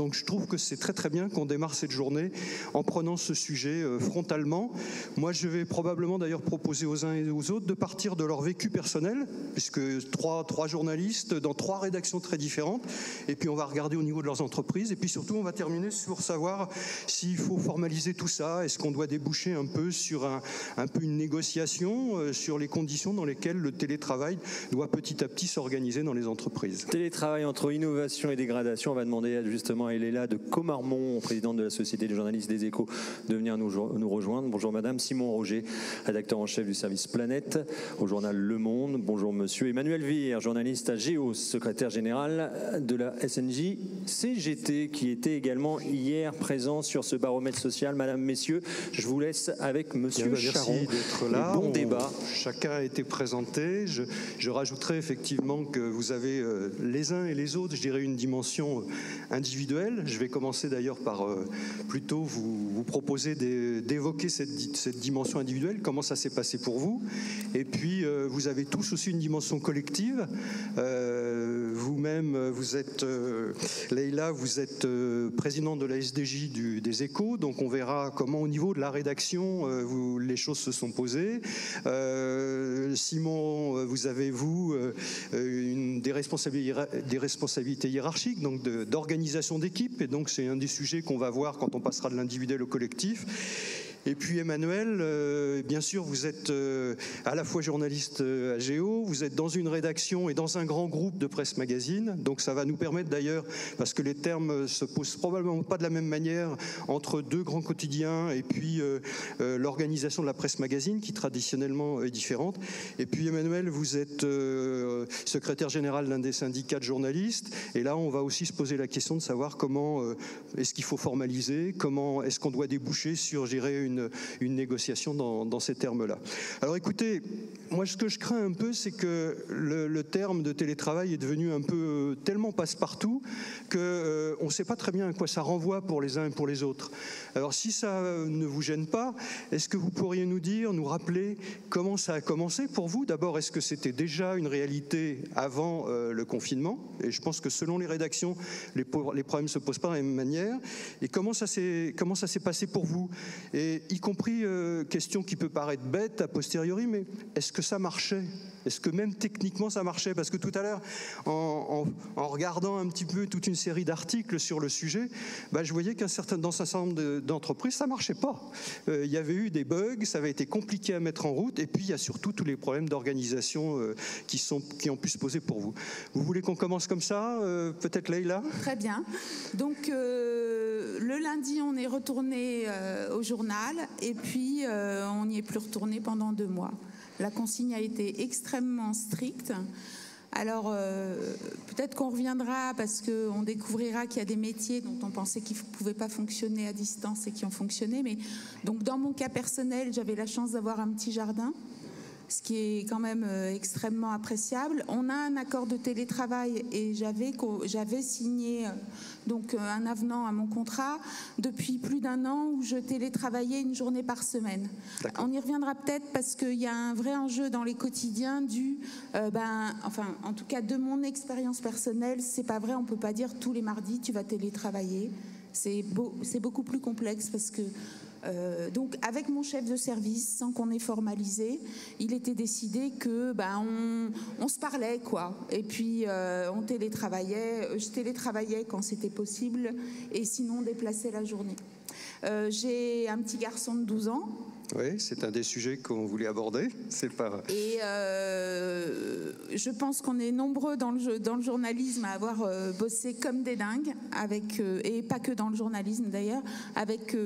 Donc je trouve que c'est très très bien qu'on démarre cette journée en prenant ce sujet frontalement. Moi je vais probablement d'ailleurs proposer aux uns et aux autres de partir de leur vécu personnel, puisque trois journalistes dans 3 rédactions très différentes, et puis on va regarder au niveau de leurs entreprises, et puis surtout on va terminer sur savoir s'il faut formaliser tout ça, est-ce qu'on doit déboucher un peu sur un peu une négociation sur les conditions dans lesquelles le télétravail doit petit à petit s'organiser dans les entreprises. Télétravail entre innovation et dégradation, on va demander justement à Eléla de Comarmont, présidente de la Société des journalistes des Échos, de venir nous rejoindre. Bonjour madame. Simon Roger, rédacteur en chef du service Planète au journal Le Monde. Bonjour monsieur. Emmanuel Vire, journaliste à Géos, secrétaire général de la SNJ CGT, qui était également hier présent sur ce baromètre social. Madame, messieurs, je vous laisse avec monsieur Charon. Merci d'être là. Bon débat. Chacun a été présenté. Je rajouterai effectivement que vous avez les uns et les autres, je dirais, une dimension individuelle. Je vais commencer d'ailleurs par plutôt vous proposer d'évoquer cette dimension individuelle, comment ça s'est passé pour vous. Et puis, vous avez tous aussi une dimension collective. Vous-même, vous êtes, Leïla, vous êtes présidente de la SDJ des Échos, donc on verra comment au niveau de la rédaction, les choses se sont posées. Simon, vous avez, des responsabilités hiérarchiques, donc d'organisation d'équipe, et donc c'est un des sujets qu'on va voir quand on passera de l'individuel au collectif. Et puis Emmanuel, bien sûr, vous êtes à la fois journaliste à Géo, vous êtes dans une rédaction et dans un grand groupe de presse magazine, donc ça va nous permettre d'ailleurs, parce que les termes se posent probablement pas de la même manière entre 2 grands quotidiens et puis l'organisation de la presse magazine qui traditionnellement est différente. Et puis Emmanuel, vous êtes secrétaire général d'un des syndicats de journalistes, et là on va aussi se poser la question de savoir comment est-ce qu'il faut formaliser, comment est-ce qu'on doit déboucher sur, je dirais, une négociation dans ces termes-là. Alors écoutez, moi ce que je crains un peu, c'est que le terme de télétravail est devenu un peu tellement passe-partout qu'on ne sait pas très bien à quoi ça renvoie pour les uns et pour les autres. Alors si ça ne vous gêne pas, est-ce que vous pourriez nous rappeler comment ça a commencé pour vous? D'abord, est-ce que c'était déjà une réalité avant le confinement? Et je pense que selon les rédactions, les problèmes ne se posent pas de la même manière. Et comment ça s'est passé pour vous? Et y compris, question qui peut paraître bête a posteriori, mais est-ce que ça marchait? Est-ce que même techniquement ça marchait? Parce que tout à l'heure, en regardant un petit peu toute une série d'articles sur le sujet, je voyais dans un certain nombre d'entreprises, ça marchait pas. Il y avait eu des bugs, ça avait été compliqué à mettre en route, et puis il y a surtout tous les problèmes d'organisation qui ont pu se poser pour vous. Vous voulez qu'on commence comme ça? Peut-être Leïla? Très bien. Donc le lundi, on est retourné au journal, et puis on n'y est plus retourné pendant 2 mois. La consigne a été extrêmement stricte. Alors, peut-être qu'on reviendra parce qu'on découvrira qu'il y a des métiers dont on pensait qu'ils ne pouvaient pas fonctionner à distance et qui ont fonctionné. Mais donc, dans mon cas personnel, j'avais la chance d'avoir un petit jardin, ce qui est quand même extrêmement appréciable. On a un accord de télétravail et j'avais signé donc un avenant à mon contrat depuis plus d'1 an où je télétravaillais 1 journée par semaine. On y reviendra peut-être parce qu'il y a un vrai enjeu dans les quotidiens en tout cas de mon expérience personnelle, c'est pas vrai, on peut pas dire tous les mardis tu vas télétravailler. C'est beaucoup plus complexe parce que donc avec mon chef de service, sans qu'on ait formalisé, il était décidé que on se parlait quoi. Et puis on télétravaillait, je télétravaillais quand c'était possible et sinon on déplaçait la journée. J'ai un petit garçon de 12 ans. Oui, c'est un des sujets qu'on voulait aborder. Et je pense qu'on est nombreux dans le journalisme à avoir bossé comme des dingues, et pas que dans le journalisme d'ailleurs, avec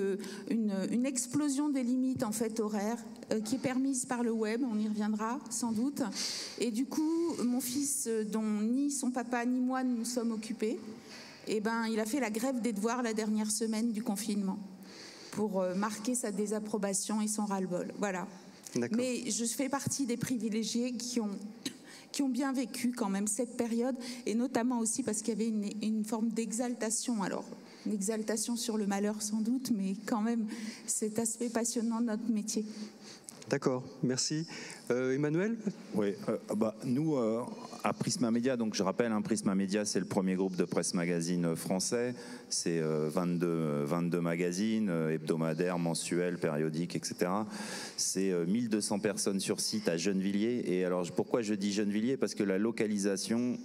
une explosion des limites en fait horaires qui est permise par le web. On y reviendra sans doute. Et du coup, mon fils, dont ni son papa ni moi ne nous sommes occupés, il a fait la grève des devoirs la dernière semaine du confinement, pour marquer sa désapprobation et son ras-le-bol. Voilà. Mais je fais partie des privilégiés qui ont bien vécu quand même cette période, et notamment aussi parce qu'il y avait une forme d'exaltation. Alors, une exaltation sur le malheur sans doute, mais quand même cet aspect passionnant de notre métier. D'accord, merci. Emmanuel? Oui, nous, à Prisma Media, donc je rappelle, Prisma Media, c'est le premier groupe de presse magazine français. C'est 22 magazines, hebdomadaires, mensuels, périodiques, etc. C'est 1200 personnes sur site à Gennevilliers. Et alors, pourquoi je dis Gennevilliers? Parce que la localisation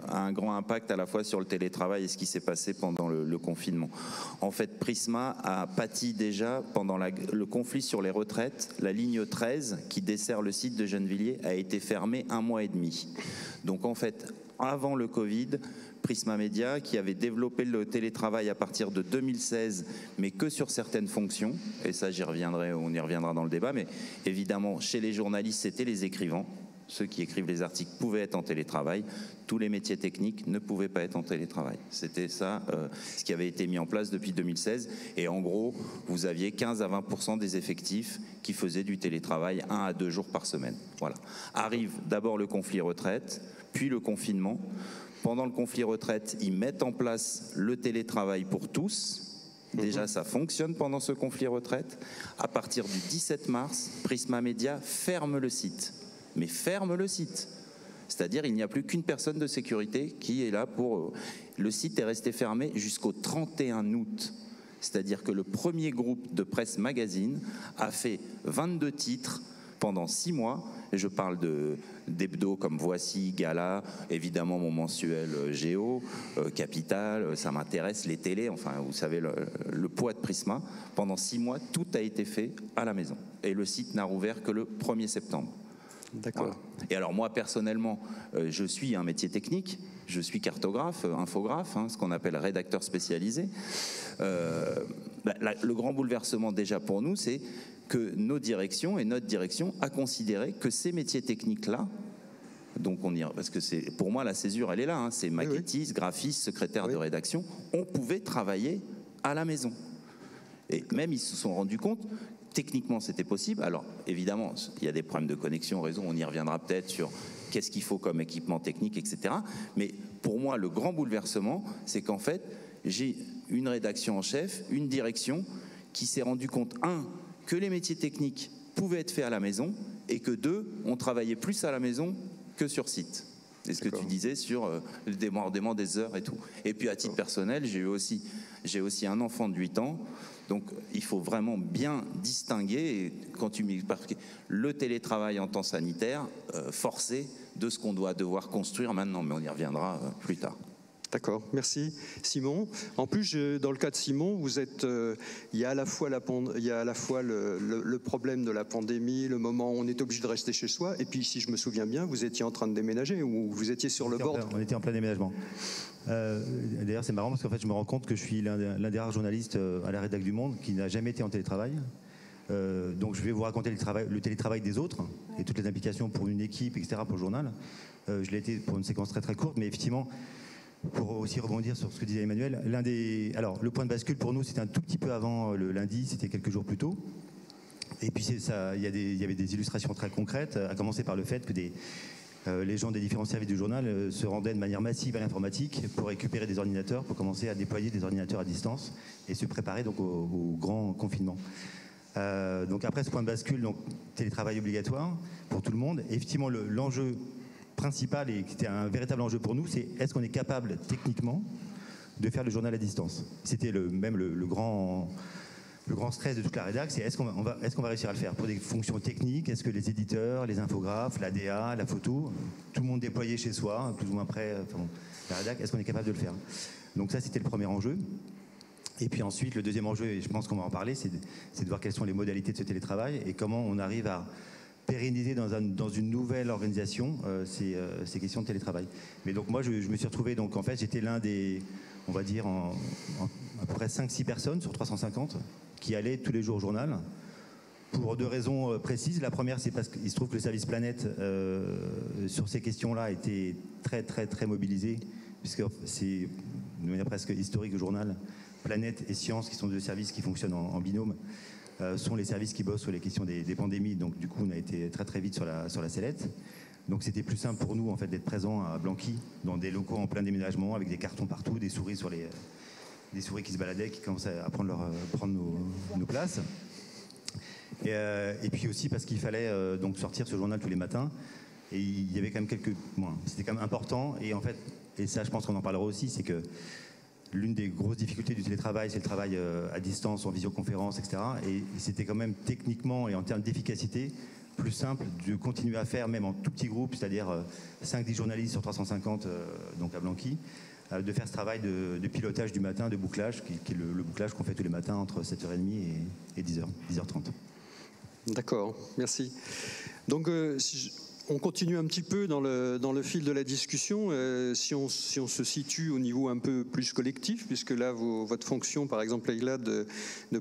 a un grand impact à la fois sur le télétravail et ce qui s'est passé pendant le confinement. En fait, Prisma a pâti déjà pendant le conflit sur les retraites. La ligne 13, qui dessert le site de Gennevilliers, a été fermée 1 mois et demi. Donc en fait, avant le Covid, Prisma Media, qui avait développé le télétravail à partir de 2016, mais que sur certaines fonctions, et ça j'y reviendrai, on y reviendra dans le débat, mais évidemment, chez les journalistes, c'était les écrivains. Ceux qui écrivent les articles pouvaient être en télétravail. Tous les métiers techniques ne pouvaient pas être en télétravail. C'était ça ce qui avait été mis en place depuis 2016. Et en gros, vous aviez 15 à 20% des effectifs qui faisaient du télétravail 1 à 2 jours par semaine. Voilà. Arrive d'abord le conflit retraite, puis le confinement. Pendant le conflit retraite, ils mettent en place le télétravail pour tous. Déjà, ça fonctionne pendant ce conflit retraite. À partir du 17 mars, Prisma Media ferme le site. Mais ferme le site. C'est-à-dire il n'y a plus qu'une personne de sécurité qui est là pour... Le site est resté fermé jusqu'au 31 août. C'est-à-dire que le premier groupe de presse magazine a fait 22 titres pendant 6 mois. Et je parle d'hebdo comme Voici, Gala, évidemment mon mensuel Géo, Capital, ça m'intéresse, les télés, enfin vous savez le poids de Prisma. Pendant 6 mois, tout a été fait à la maison. Et le site n'a rouvert que le 1er septembre. D'accord. Voilà. Et alors moi personnellement, je suis un métier technique, je suis cartographe, infographe, ce qu'on appelle rédacteur spécialisé. Le grand bouleversement déjà pour nous, c'est que nos directions et notre direction a considéré que ces métiers techniques-là, donc parce que c'est pour moi la césure, elle est là, c'est maquettiste, graphiste, secrétaire de rédaction, on pouvait travailler à la maison. Et même ils se sont rendus compte. Techniquement, c'était possible. Alors, évidemment, il y a des problèmes de connexion, réseau, on y reviendra peut-être sur qu'est-ce qu'il faut comme équipement technique, etc. Mais pour moi, le grand bouleversement, c'est qu'en fait, j'ai une rédaction en chef, une direction qui s'est rendu compte, 1, que les métiers techniques pouvaient être faits à la maison, et que 2, on travaillait plus à la maison que sur site. C'est ce que tu disais sur le débordement des heures et tout. Et puis, à titre personnel, j'ai aussi un enfant de 8 ans. Donc, il faut vraiment bien distinguer, quand tu m'expliques le télétravail en temps sanitaire, forcé de ce qu'on doit devoir construire maintenant, mais on y reviendra plus tard. D'accord, merci. Simon, en plus, dans le cas de Simon, vous êtes, il y a à la fois le problème de la pandémie, le moment où on est obligé de rester chez soi, et puis si je me souviens bien, vous étiez en train de déménager, ou vous étiez sur le bord. On était en plein déménagement. D'ailleurs, c'est marrant parce qu'en fait, je me rends compte que je suis l'un des rares journalistes à la rédac du Monde qui n'a jamais été en télétravail. Donc, je vais vous raconter le télétravail des autres et toutes les implications pour une équipe, etc., pour le journal. Je l'ai été pour une séquence très très courte, mais effectivement, pour aussi rebondir sur ce que disait Emmanuel, alors le point de bascule pour nous, c'était un tout petit peu avant le lundi, c'était quelques jours plus tôt. Et puis il y avait des illustrations très concrètes, à commencer par le fait que les gens des différents services du journal se rendaient de manière massive à l'informatique pour récupérer des ordinateurs, pour commencer à déployer des ordinateurs à distance et se préparer donc au grand confinement. Donc après ce point de bascule, donc télétravail obligatoire pour tout le monde. Et effectivement, l'enjeu principal et qui était un véritable enjeu pour nous, c'est est-ce qu'on est capable techniquement de faire le journal à distance. C'était le grand stress de toute la rédac, c'est est-ce qu'on va réussir à le faire pour des fonctions techniques. Est-ce que les éditeurs, les infographes, la DA, la photo, tout le monde déployé chez soi, plus ou moins près, la rédac, est-ce qu'on est capable de le faire. Donc ça, c'était le premier enjeu. Et puis ensuite, le deuxième enjeu, et je pense qu'on va en parler, c'est de voir quelles sont les modalités de ce télétravail et comment on arrive à pérenniser dans une nouvelle organisation ces questions de télétravail. Mais donc moi, je me suis retrouvé, donc en fait, j'étais l'un des, on va dire, à peu près 5-6 personnes sur 350 qui allaient tous les jours au journal pour 2 raisons précises. La première, c'est parce qu'il se trouve que le service Planète, sur ces questions-là, était très, très, très mobilisé, puisque c'est de manière presque historique au journal. Planète et Science, qui sont 2 services qui fonctionnent en binôme, sont les services qui bossent sur les questions des pandémies. Donc du coup, on a été très très vite sur la sellette. Donc c'était plus simple pour nous en fait d'être présents à Blanqui, dans des locaux en plein déménagement, avec des cartons partout, des souris des souris qui se baladaient, qui commençaient à prendre nos places. Et puis aussi parce qu'il fallait donc sortir ce journal tous les matins. Et il y avait quand même c'était quand même important. Et en fait, et ça je pense qu'on en parlera aussi, c'est que l'une des grosses difficultés du télétravail, c'est le travail à distance, en visioconférence, etc. Et c'était quand même techniquement et en termes d'efficacité plus simple de continuer à faire, même en tout petit groupe, c'est-à-dire 5-10 journalistes sur 350, donc à Blanqui, de faire ce travail de pilotage du matin, de bouclage, qui est le bouclage qu'on fait tous les matins entre 7h30 et 10h, 10h30. D'accord, merci. Donc, on continue un petit peu dans le fil de la discussion. Si on se situe au niveau un peu plus collectif, puisque là, votre fonction, par exemple, Leïla, de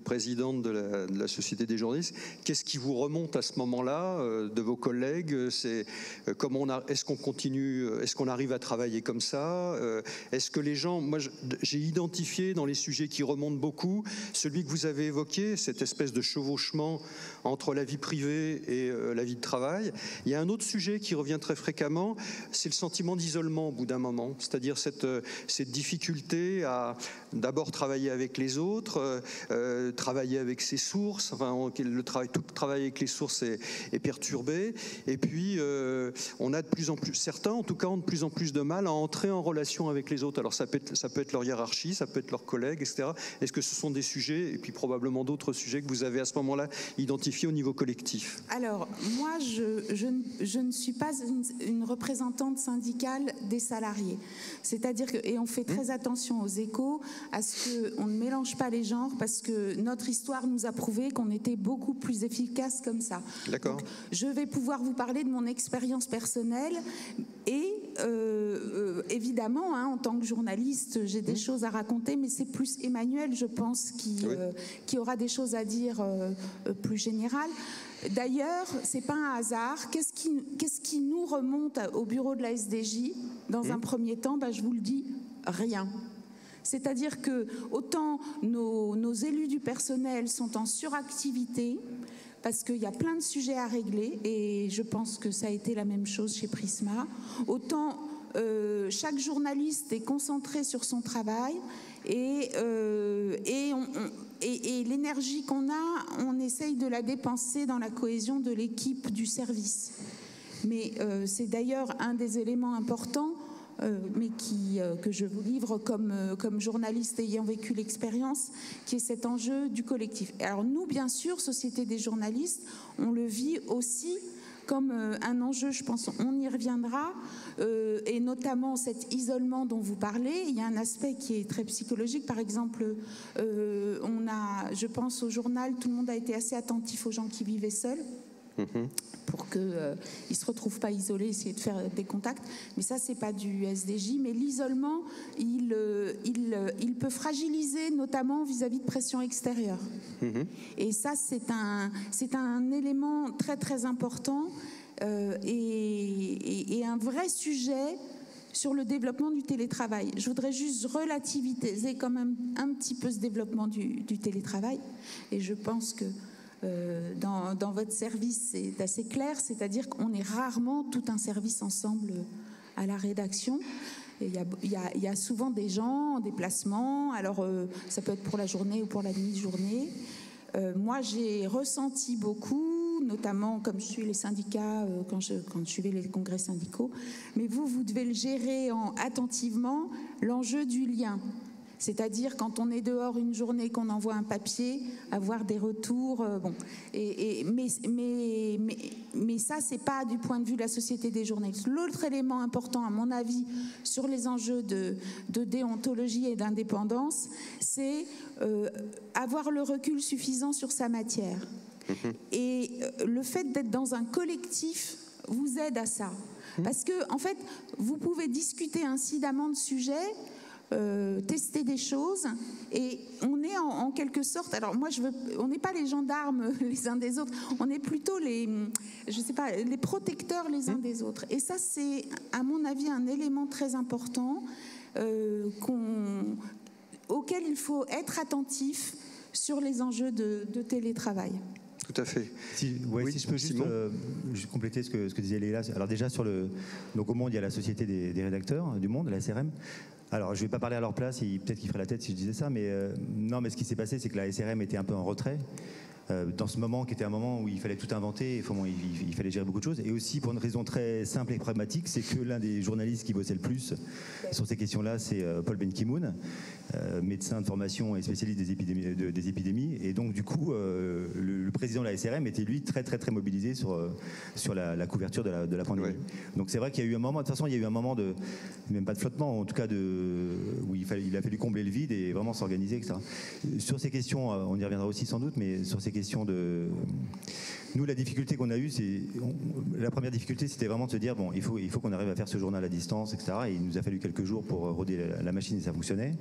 présidente de la Société des journalistes, qu'est-ce qui vous remonte à ce moment-là de vos collègues? C'est est-ce qu'on continue, est-ce qu'on arrive à travailler comme ça? Est-ce que les gens, moi, j'ai identifié dans les sujets qui remontent beaucoup celui que vous avez évoqué, cette espèce de chevauchement entre la vie privée et la vie de travail. Il y a un autre sujet qui revient très fréquemment, c'est le sentiment d'isolement au bout d'un moment, c'est-à-dire cette difficulté à d'abord travailler avec les autres, travailler avec ses sources, enfin tout le travail avec les sources est perturbé, et puis on a de plus en plus, certains en tout cas ont de plus en plus de mal à entrer en relation avec les autres. Alors ça peut être leur hiérarchie, ça peut être leurs collègues, etc. Est-ce que ce sont des sujets, et puis probablement d'autres sujets que vous avez à ce moment-là identifiés au niveau collectif? Alors moi je ne suis pas une représentante syndicale des salariés. C'est-à-dire que, et on fait très attention aux échos, à ce qu'on ne mélange pas les genres, parce que notre histoire nous a prouvé qu'on était beaucoup plus efficace comme ça. D'accord. Donc, je vais pouvoir vous parler de mon expérience personnelle et évidemment, en tant que journaliste, j'ai des choses à raconter, mais c'est plus Emmanuel, je pense, qui aura des choses à dire plus générales. D'ailleurs, c'est pas un hasard. Qu'est-ce qui nous remonte au bureau de la SDJ dans un premier temps? Je vous le dis, rien. C'est-à-dire que autant nos élus du personnel sont en suractivité, parce qu'il y a plein de sujets à régler, et je pense que ça a été la même chose chez Prisma, autant chaque journaliste est concentré sur son travail, et l'énergie qu'on a, on essaye de la dépenser dans la cohésion de l'équipe du service. Mais c'est d'ailleurs un des éléments importants, mais que je vous livre comme journaliste ayant vécu l'expérience, qui est cet enjeu du collectif. Et alors nous, bien sûr, Société des journalistes, on le vit aussi comme un enjeu, je pense, on y reviendra, et notamment cet isolement dont vous parlez. Il y a un aspect qui est très psychologique. Par exemple, je pense au journal, tout le monde a été assez attentif aux gens qui vivaient seuls, pour qu'ils ne se retrouvent pas isolés, essayer de faire des contacts. Mais ça, c'est pas du SDJ. Mais l'isolement, il peut fragiliser, notamment vis-à-vis de pression extérieure. Et ça, c'est un élément très, très important et un vrai sujet sur le développement du télétravail. Je voudrais juste relativiser quand même un petit peu ce développement du télétravail. Et je pense que dans votre service, c'est assez clair, c'est-à-dire qu'on est rarement tout un service ensemble à la rédaction. Il y a souvent des gens en déplacement, alors ça peut être pour la journée ou pour la demi-journée. Moi, j'ai ressenti beaucoup, notamment comme je suis les syndicats, quand je suivais les congrès syndicaux, mais vous devez le gérer attentivement, l'enjeu du lien. C'est-à-dire quand on est dehors une journée, qu'on envoie un papier, avoir des retours. Mais ça, c'est pas du point de vue de la Société des journalistes. L'autre élément important, à mon avis, sur les enjeux de déontologie et d'indépendance, c'est avoir le recul suffisant sur sa matière. Et le fait d'être dans un collectif vous aide à ça. Parce que, en fait, vous pouvez discuter incidemment de sujets, tester des choses, et on est en quelque sorte, alors moi on n'est pas les gendarmes les uns des autres, on est plutôt les protecteurs les uns des autres, et ça c'est à mon avis un élément très important auquel il faut être attentif sur les enjeux de télétravail. Tout à fait. Si je peux juste compléter ce que disait Leïla. Alors déjà, donc au Monde, il y a la Société des rédacteurs du Monde, la SRM. Alors, je ne vais pas parler à leur place, peut-être qu'ils feraient la tête si je disais ça, mais non, mais ce qui s'est passé, c'est que la SRM était un peu en retrait. Dans ce moment qui était un moment où il fallait tout inventer, il fallait gérer beaucoup de choses, et aussi pour une raison très simple et pragmatique, c'est que l'un des journalistes qui bossait le plus sur ces questions-là, c'est Paul Ben Ki-moon, médecin de formation et spécialiste des épidémies, et donc du coup, le président de la SRM était lui très mobilisé sur la couverture de la pandémie. Ouais. Donc c'est vrai qu'il y a eu un moment, de toute façon, il y a eu un moment de, même pas de flottement, en tout cas où il a fallu combler le vide et vraiment s'organiser, etc. Sur ces questions, on y reviendra aussi sans doute, mais sur ces questions nous, la difficulté qu'on a eue, la première difficulté, c'était vraiment de se dire, bon, il faut qu'on arrive à faire ce journal à distance, etc. Et il nous a fallu quelques jours pour roder la machine et ça fonctionnait.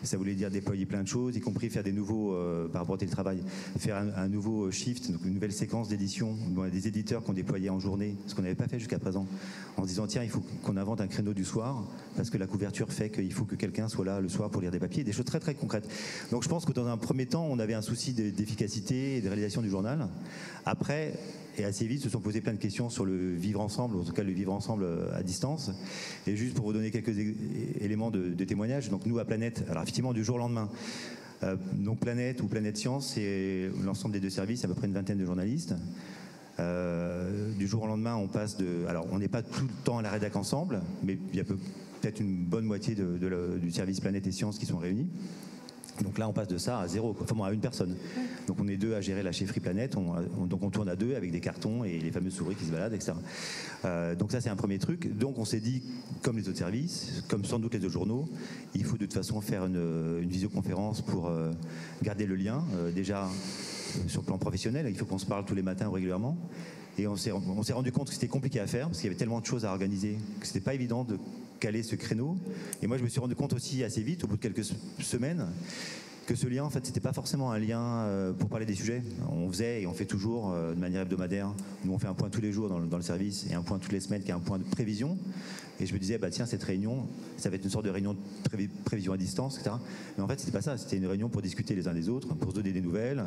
Ça voulait dire déployer plein de choses, y compris faire des nouveaux, par rapport au télétravail, faire un nouveau shift, donc une nouvelle séquence d'édition. On a des éditeurs qui ont déployé en journée, ce qu'on n'avait pas fait jusqu'à présent, en se disant, tiens, il faut qu'on invente un créneau du soir, parce que la couverture fait qu'il faut que quelqu'un soit là le soir pour lire des papiers, des choses très concrètes. Donc je pense que dans un premier temps, on avait un souci d'efficacité et de réalisation du journal. Après, et assez vite, se sont posées plein de questions sur le vivre ensemble, en tout cas le vivre ensemble à distance. Et juste pour vous donner quelques éléments de témoignage, donc nous à Planète, alors effectivement du jour au lendemain, donc Planète ou Planète Science, c'est l'ensemble des deux services, à peu près une vingtaine de journalistes. Du jour au lendemain, on passe alors on n'est pas tout le temps à la rédac ensemble, mais il y a peut-être une bonne moitié du service Planète et Sciences qui sont réunis. Donc là, on passe de ça à zéro, enfin à une personne. Donc on est deux à gérer la chefferie Planète, donc on tourne à deux avec des cartons et les fameuses souris qui se baladent, etc. Donc ça, c'est un premier truc. Donc on s'est dit, comme les autres services, comme sans doute les autres journaux, il faut de toute façon faire une visioconférence pour garder le lien. Déjà, sur le plan professionnel, il faut qu'on se parle tous les matins régulièrement. Et on s'est rendu compte que c'était compliqué à faire, parce qu'il y avait tellement de choses à organiser, que c'était pas évident de caler ce créneau. Et moi, je me suis rendu compte aussi assez vite, au bout de quelques semaines, que ce lien, en fait, c'était pas forcément un lien pour parler des sujets. On faisait et on fait toujours de manière hebdomadaire. Nous, on fait un point tous les jours dans le service et un point toutes les semaines qui est un point de prévision. Et je me disais, bah tiens, cette réunion, ça va être une sorte de réunion de prévision à distance, etc. Mais en fait, c'était pas ça. C'était une réunion pour discuter les uns des autres, pour se donner des nouvelles,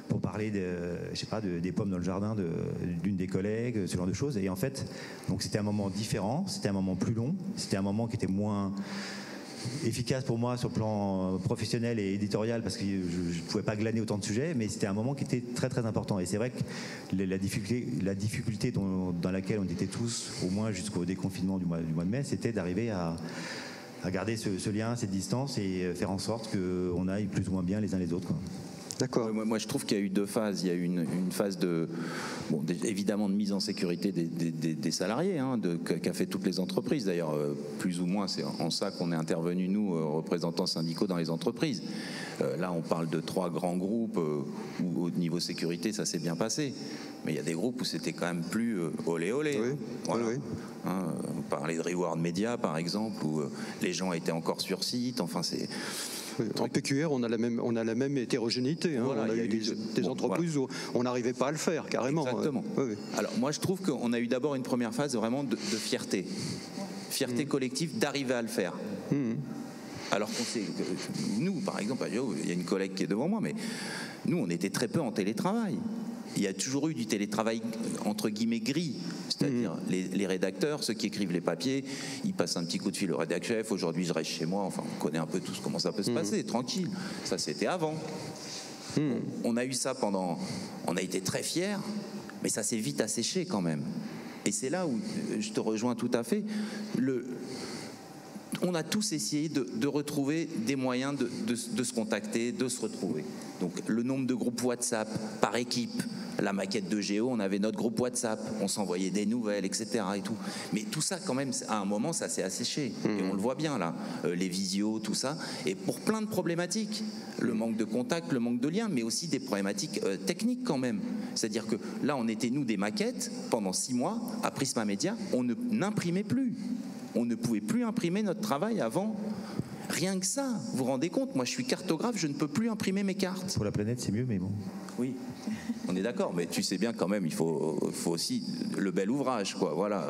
pour parler des pommes dans le jardin d'une des collègues, ce genre de choses. Et en fait, donc c'était un moment différent, c'était un moment plus long, c'était un moment qui était moins efficace pour moi sur le plan professionnel et éditorial, parce que je ne pouvais pas glaner autant de sujets, mais c'était un moment qui était très important. Et c'est vrai que la difficulté dans laquelle on était tous, au moins jusqu'au déconfinement du mois de mai, c'était d'arriver à garder ce lien, cette distance, et faire en sorte qu'on aille plus ou moins bien les uns les autres, quoi. D'accord. Moi, je trouve qu'il y a eu deux phases. Il y a eu une phase évidemment de mise en sécurité des salariés, qu'a fait toutes les entreprises. D'ailleurs, plus ou moins, c'est en ça qu'on est intervenus, nous, représentants syndicaux dans les entreprises. Là, on parle de 3 grands groupes où, au niveau sécurité, ça s'est bien passé. Mais il y a des groupes où c'était quand même plus olé. Oui, voilà. Oui. On parlait de Reward Media, par exemple, où les gens étaient encore sur site. Enfin, c'est... En PQR, on a la même hétérogénéité. Voilà, on a eu des entreprises où on n'arrivait pas à le faire, carrément. Exactement. Oui. Alors moi, je trouve qu'on a eu d'abord une première phase vraiment de fierté. Fierté collective d'arriver à le faire. Alors qu'on sait, nous, par exemple, il y a une collègue qui est devant moi, mais nous, on était très peu en télétravail. Il y a toujours eu du télétravail entre guillemets gris, c'est-à-dire les rédacteurs, ceux qui écrivent les papiers, ils passent un petit coup de fil au rédac chef. Aujourd'hui, je reste chez moi. Enfin, on connaît un peu tous comment ça peut se passer, tranquille. Ça, c'était avant. On a eu ça pendant. On a été très fiers, mais ça s'est vite asséché quand même. Et c'est là où je te rejoins tout à fait. On a tous essayé de retrouver des moyens de se contacter, de se retrouver. Donc le nombre de groupes WhatsApp par équipe, la maquette de Géo, on avait notre groupe WhatsApp, on s'envoyait des nouvelles, etc. et tout. Mais tout ça, quand même, à un moment, ça s'est asséché. Et on le voit bien là, les visios, tout ça. Et pour plein de problématiques, le manque de contact, le manque de lien, mais aussi des problématiques techniques quand même. C'est-à-dire que là, on était, nous, des maquettes, pendant 6 mois, à Prisma Media, on n'imprimait plus. On ne pouvait plus imprimer notre travail avant. Rien que ça, vous vous rendez compte? Moi, je suis cartographe, je ne peux plus imprimer mes cartes. Pour la planète, c'est mieux, mais bon. Oui, on est d'accord, mais tu sais bien quand même, il faut aussi le bel ouvrage, quoi. Voilà,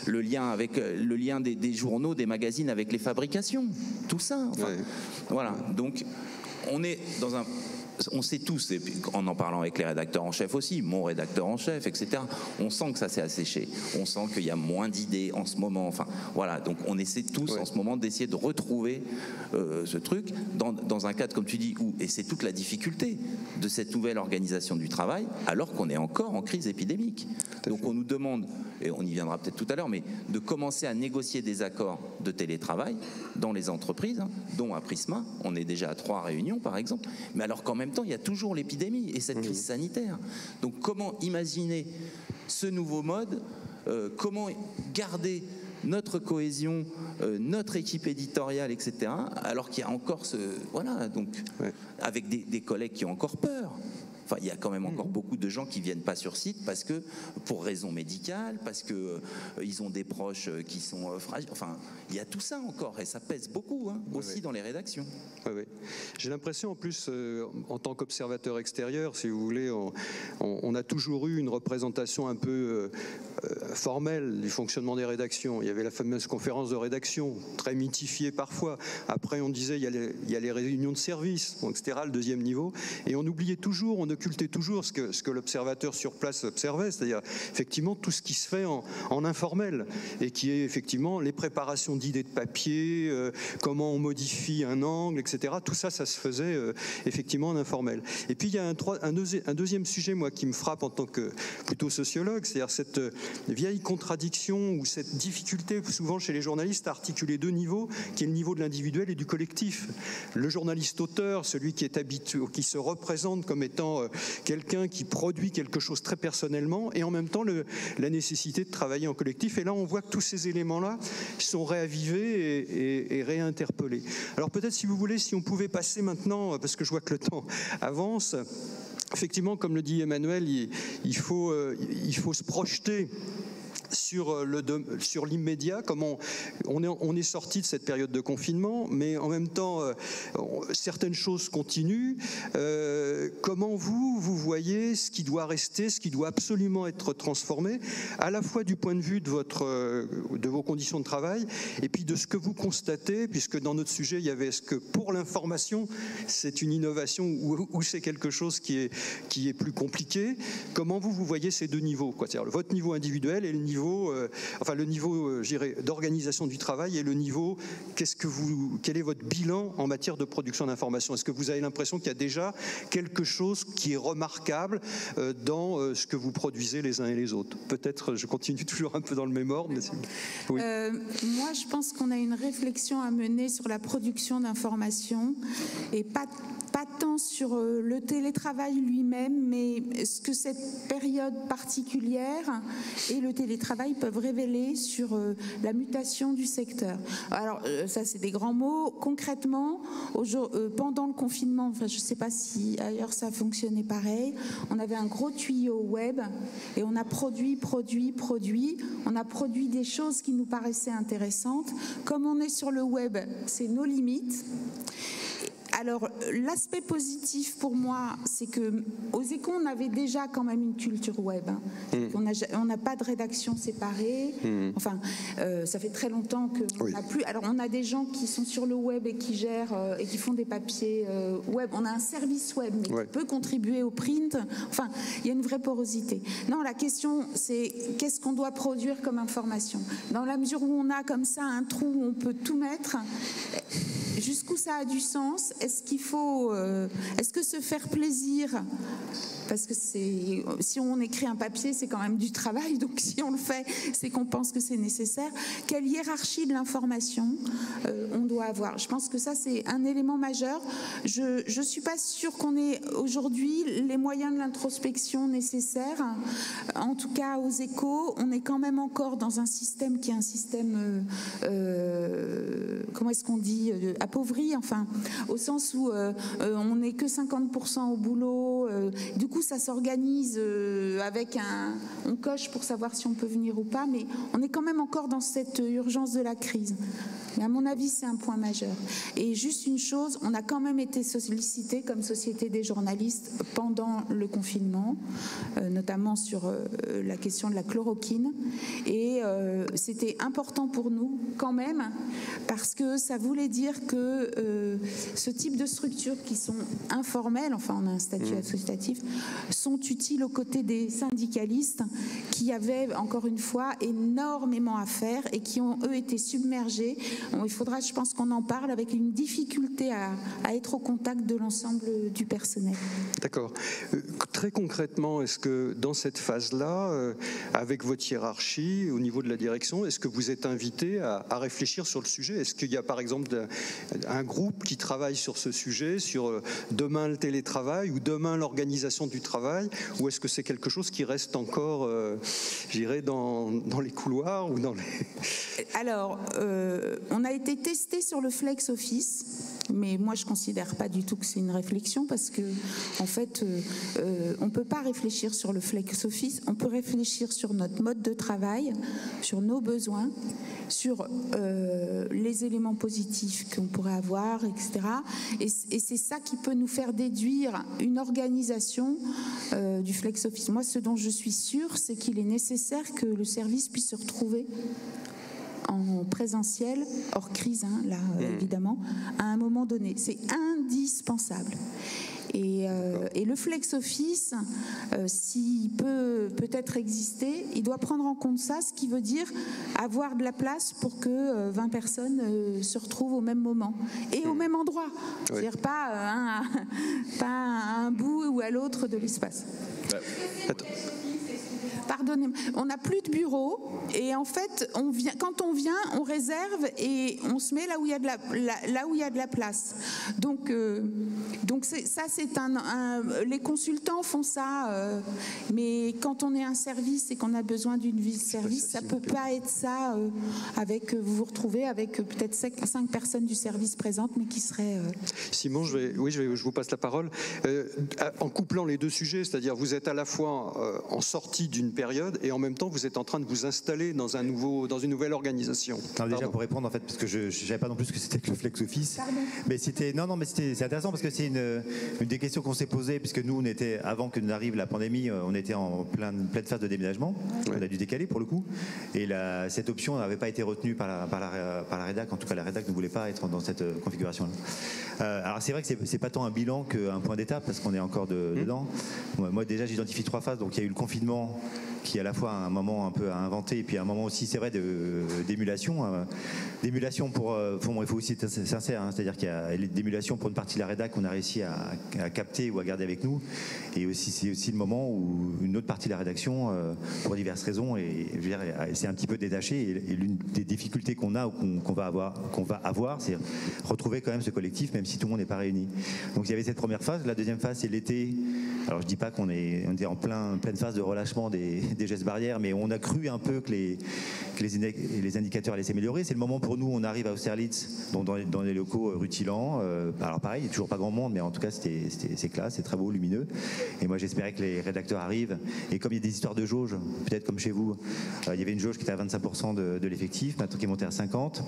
le lien des journaux, des magazines avec les fabrications, tout ça. Enfin, voilà. Donc, on est dans on sait tous, et puis en parlant avec les rédacteurs en chef aussi, mon rédacteur en chef, etc., on sent que ça s'est asséché. On sent qu'il y a moins d'idées en ce moment. Enfin, voilà. Donc, on essaie tous en ce moment d'essayer de retrouver ce truc dans un cadre, comme tu dis, et c'est toute la difficulté de cette nouvelle organisation du travail, alors qu'on est encore en crise épidémique. Donc, on nous demande, et on y viendra peut-être tout à l'heure, mais de commencer à négocier des accords de télétravail dans les entreprises, dont à Prisma, on est déjà à 3 réunions, par exemple, mais alors qu'en même temps, il y a toujours l'épidémie et cette crise sanitaire. Donc, comment imaginer ce nouveau mode, comment garder notre cohésion, notre équipe éditoriale, etc., alors qu'il y a encore voilà, donc, avec des collègues qui ont encore peur. Enfin, il y a quand même encore beaucoup de gens qui ne viennent pas sur site parce que, pour raisons médicales, parce qu'ils ont des proches qui sont fragiles. Enfin, il y a tout ça encore et ça pèse beaucoup aussi dans les rédactions. J'ai l'impression, en plus, en tant qu'observateur extérieur, si vous voulez, on a toujours eu une représentation un peu formelle du fonctionnement des rédactions. Il y avait la fameuse conférence de rédaction, très mythifiée parfois. Après, on disait il y a les réunions de service, etc., le deuxième niveau. Et on oubliait toujours, on occultait toujours ce que l'observateur sur place observait, c'est-à-dire effectivement tout ce qui se fait en informel et qui est effectivement les préparations d'idées de papier, comment on modifie un angle, etc. Tout ça, ça se faisait effectivement en informel. Et puis il y a un deuxième sujet, moi, qui me frappe en tant que plutôt sociologue, c'est-à-dire cette vieille contradiction ou cette difficulté souvent chez les journalistes à articuler deux niveaux, qui est le niveau de l'individuel et du collectif. Le journaliste auteur, celui qui est habitué, qui se représente comme étant quelqu'un qui produit quelque chose très personnellement, et en même temps la nécessité de travailler en collectif. Et là, on voit que tous ces éléments-là sont réavivés et réinterpellés. Alors peut-être, si vous voulez, si on pouvait passer maintenant, parce que je vois que le temps avance, effectivement, comme le dit Emmanuel, il faut se projeter sur l'immédiat, comment on est sorti de cette période de confinement, mais en même temps, certaines choses continuent. Comment vous voyez ce qui doit rester, ce qui doit absolument être transformé, à la fois du point de vue de vos conditions de travail, et puis de ce que vous constatez, puisque dans notre sujet, il y avait est-ce que pour l'information, c'est une innovation ou c'est quelque chose qui est plus compliqué. Comment vous voyez ces deux niveaux, quoi, c'est-à-dire votre niveau individuel et le niveau d'organisation du travail et le niveau, quel est votre bilan en matière de production d'information? Est-ce que vous avez l'impression qu'il y a déjà quelque chose qui est remarquable dans ce que vous produisez les uns et les autres? Peut-être, je continue toujours un peu dans le même ordre. Mais oui. Moi, je pense qu'on a une réflexion à mener sur la production d'informations et pas tant sur le télétravail lui-même, mais ce que cette période particulière et le télétravail peuvent révéler sur la mutation du secteur. Alors, ça, c'est des grands mots. Concrètement, pendant le confinement, enfin, je ne sais pas si ailleurs ça fonctionnait pareil, on avait un gros tuyau web et on a produit. On a produit des choses qui nous paraissaient intéressantes. Comme on est sur le web, c'est nos limites. Alors, l'aspect positif pour moi, c'est qu'aux Échos, on avait déjà quand même une culture web. On n'a pas de rédaction séparée. Enfin, ça fait très longtemps qu'on n'a plus. Alors, on a des gens qui sont sur le web et qui gèrent et qui font des papiers web. On a un service web, mais qui peut contribuer au print. Enfin, il y a une vraie porosité. Non, la question, c'est qu'est-ce qu'on doit produire comme information? Dans la mesure où on a comme ça un trou où on peut tout mettre, jusqu'où ça a du sens? Est-ce que se faire plaisir, parce que si on écrit un papier, c'est quand même du travail, donc si on le fait, c'est qu'on pense que c'est nécessaire. Quelle hiérarchie de l'information on doit avoir? Je pense que ça, c'est un élément majeur. Je ne suis pas sûre qu'on ait aujourd'hui les moyens de l'introspection nécessaires. En tout cas, aux Échos, on est quand même encore dans un système qui est un système, comment est-ce qu'on dit, appauvri, enfin, au sens où on n'est que 50% au boulot, Du coup, ça s'organise avec on coche pour savoir si on peut venir ou pas, mais on est quand même encore dans cette urgence de la crise. Et à mon avis, c'est un point majeur. Et juste une chose, on a quand même été sollicité comme Société des journalistes pendant le confinement, notamment sur la question de la chloroquine. Et c'était important pour nous quand même, parce que ça voulait dire que ce type de structures qui sont informelles, enfin on a un statut associatif, sont utiles aux côtés des syndicalistes qui avaient, encore une fois, énormément à faire et qui ont, eux, été submergés. Il faudra, je pense, qu'on en parle, avec une difficulté à être au contact de l'ensemble du personnel. D'accord. Très concrètement, est-ce que dans cette phase-là, avec votre hiérarchie, au niveau de la direction, est-ce que vous êtes invité à réfléchir sur le sujet? Est-ce qu'il y a par exemple un groupe qui travaille sur ce sujet, sur demain le télétravail ou demain l'organisation du travail, ou est-ce que c'est quelque chose qui reste encore, je dirais, dans les couloirs ou dans les... Alors, on a été testé sur le Flex Office, mais moi je ne considère pas du tout que c'est une réflexion, parce que en fait, on ne peut pas réfléchir sur le Flex Office, on peut réfléchir sur notre mode de travail, sur nos besoins, sur les éléments positifs qu'on pourrait avoir, etc. Et c'est ça qui peut nous faire déduire une organisation du Flex Office. Moi, ce dont je suis sûre, c'est qu'il est nécessaire que le service puisse se retrouver en présentiel, hors crise, là, évidemment, à un moment donné. C'est indispensable. Et le Flex Office, s'il peut peut-être exister, il doit prendre en compte ça, ce qui veut dire avoir de la place pour que 20 personnes se retrouvent au même moment et au même endroit. Oui. C'est-à-dire pas à un bout ou à l'autre de l'espace. Pardonnez-moi, on n'a plus de bureau et en fait, quand on vient, on réserve et on se met là où il y a de la place. Donc ça, c'est les consultants font ça, mais quand on est un service et qu'on a besoin d'une vie de service, ça peut pas être ça avec vous vous retrouvez avec peut-être 5 personnes du service présentes, mais qui seraient. Simon, je vous passe la parole. En couplant les deux sujets, c'est-à-dire vous êtes à la fois en sortie d'une période et en même temps vous êtes en train de vous installer dans une nouvelle organisation. Non, déjà pour répondre en fait, parce que je ne savais pas non plus ce que c'était que le Flex Office. Pardon. Mais c'est intéressant parce que c'est une des questions qu'on s'est posées, puisque nous on était, avant que nous arrive la pandémie, on était en pleine phase de déménagement. Ouais. On a dû décaler pour le coup. Et cette option n'avait pas été retenue par la rédac. En tout cas, la rédac ne voulait pas être dans cette configuration-là. Alors c'est vrai que c'est pas tant un bilan qu'un point d'étape, parce qu'on est encore dedans. Moi déjà j'identifie 3 phases. Donc il y a eu le confinement, qui est à la fois un moment un peu à inventer et puis un moment aussi, c'est vrai, d'émulation. D'émulation il faut aussi être sincère, c'est-à-dire qu'il y a d'émulation pour une partie de la rédac qu'on a réussi à capter ou à garder avec nous, et aussi c'est aussi le moment où une autre partie de la rédaction, pour diverses raisons, c'est un petit peu détaché, et l'une des difficultés qu'on a ou qu'on va avoir, c'est retrouver quand même ce collectif, même si tout le monde n'est pas réuni. Donc il y avait cette première phase. La deuxième phase, c'est l'été. Alors je dis pas qu'on était en pleine phase de relâchement des gestes barrières, mais on a cru un peu que les indicateurs allaient s'améliorer. C'est le moment pour nous, on arrive à Austerlitz, donc dans les locaux rutilants. Alors pareil, il n'y a toujours pas grand monde, mais en tout cas c'est classe, c'est très beau, lumineux. Et moi j'espérais que les rédacteurs arrivent. Et comme il y a des histoires de jauge, peut-être comme chez vous, il y avait une jauge qui était à 25% de l'effectif, maintenant qui est montée à 50%.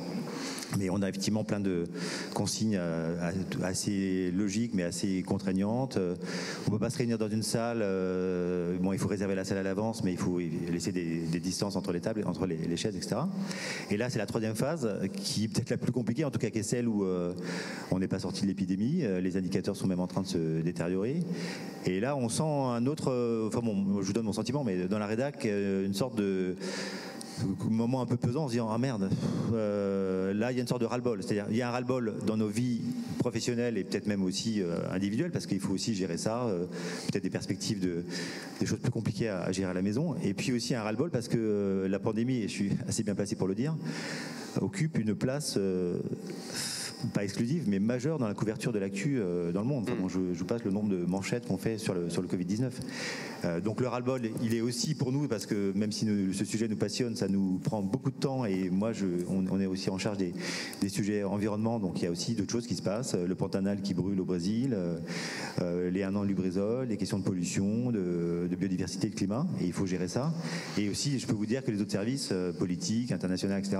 Mais on a effectivement plein de consignes assez logiques, mais assez contraignantes. On ne peut pas se réunir dans une salle. Il faut réserver la salle à l'avance, mais il faut laisser des distances entre les tables, entre les chaises, etc. Et là, c'est la troisième phase, qui est peut-être la plus compliquée, en tout cas qui est celle où on n'est pas sorti de l'épidémie. Les indicateurs sont même en train de se détériorer. Et là, on sent un autre... je vous donne mon sentiment, mais dans la rédac, une sorte de... moment un peu pesant en se disant ah merde, là il y a une sorte de ras-le-bol, c'est-à-dire il y a un ras-le-bol dans nos vies professionnelles et peut-être même aussi individuelles, parce qu'il faut aussi gérer ça, peut-être des perspectives des choses plus compliquées à gérer à la maison, et puis aussi un ras-le-bol parce que la pandémie, et je suis assez bien placé pour le dire, occupe une place pas exclusive, mais majeure dans la couverture de l'actu dans le monde. Enfin, bon, je passe le nombre de manchettes qu'on fait sur le Covid-19. Donc le ras-le-bol, il est aussi pour nous, parce que même si ce sujet nous passionne, ça nous prend beaucoup de temps, et moi, on est aussi en charge des sujets environnement, donc il y a aussi d'autres choses qui se passent. Le Pantanal qui brûle au Brésil, les 1 an de Lubrizol, les questions de pollution, de biodiversité, de climat, et il faut gérer ça. Et aussi, je peux vous dire que les autres services politiques, internationaux, etc.,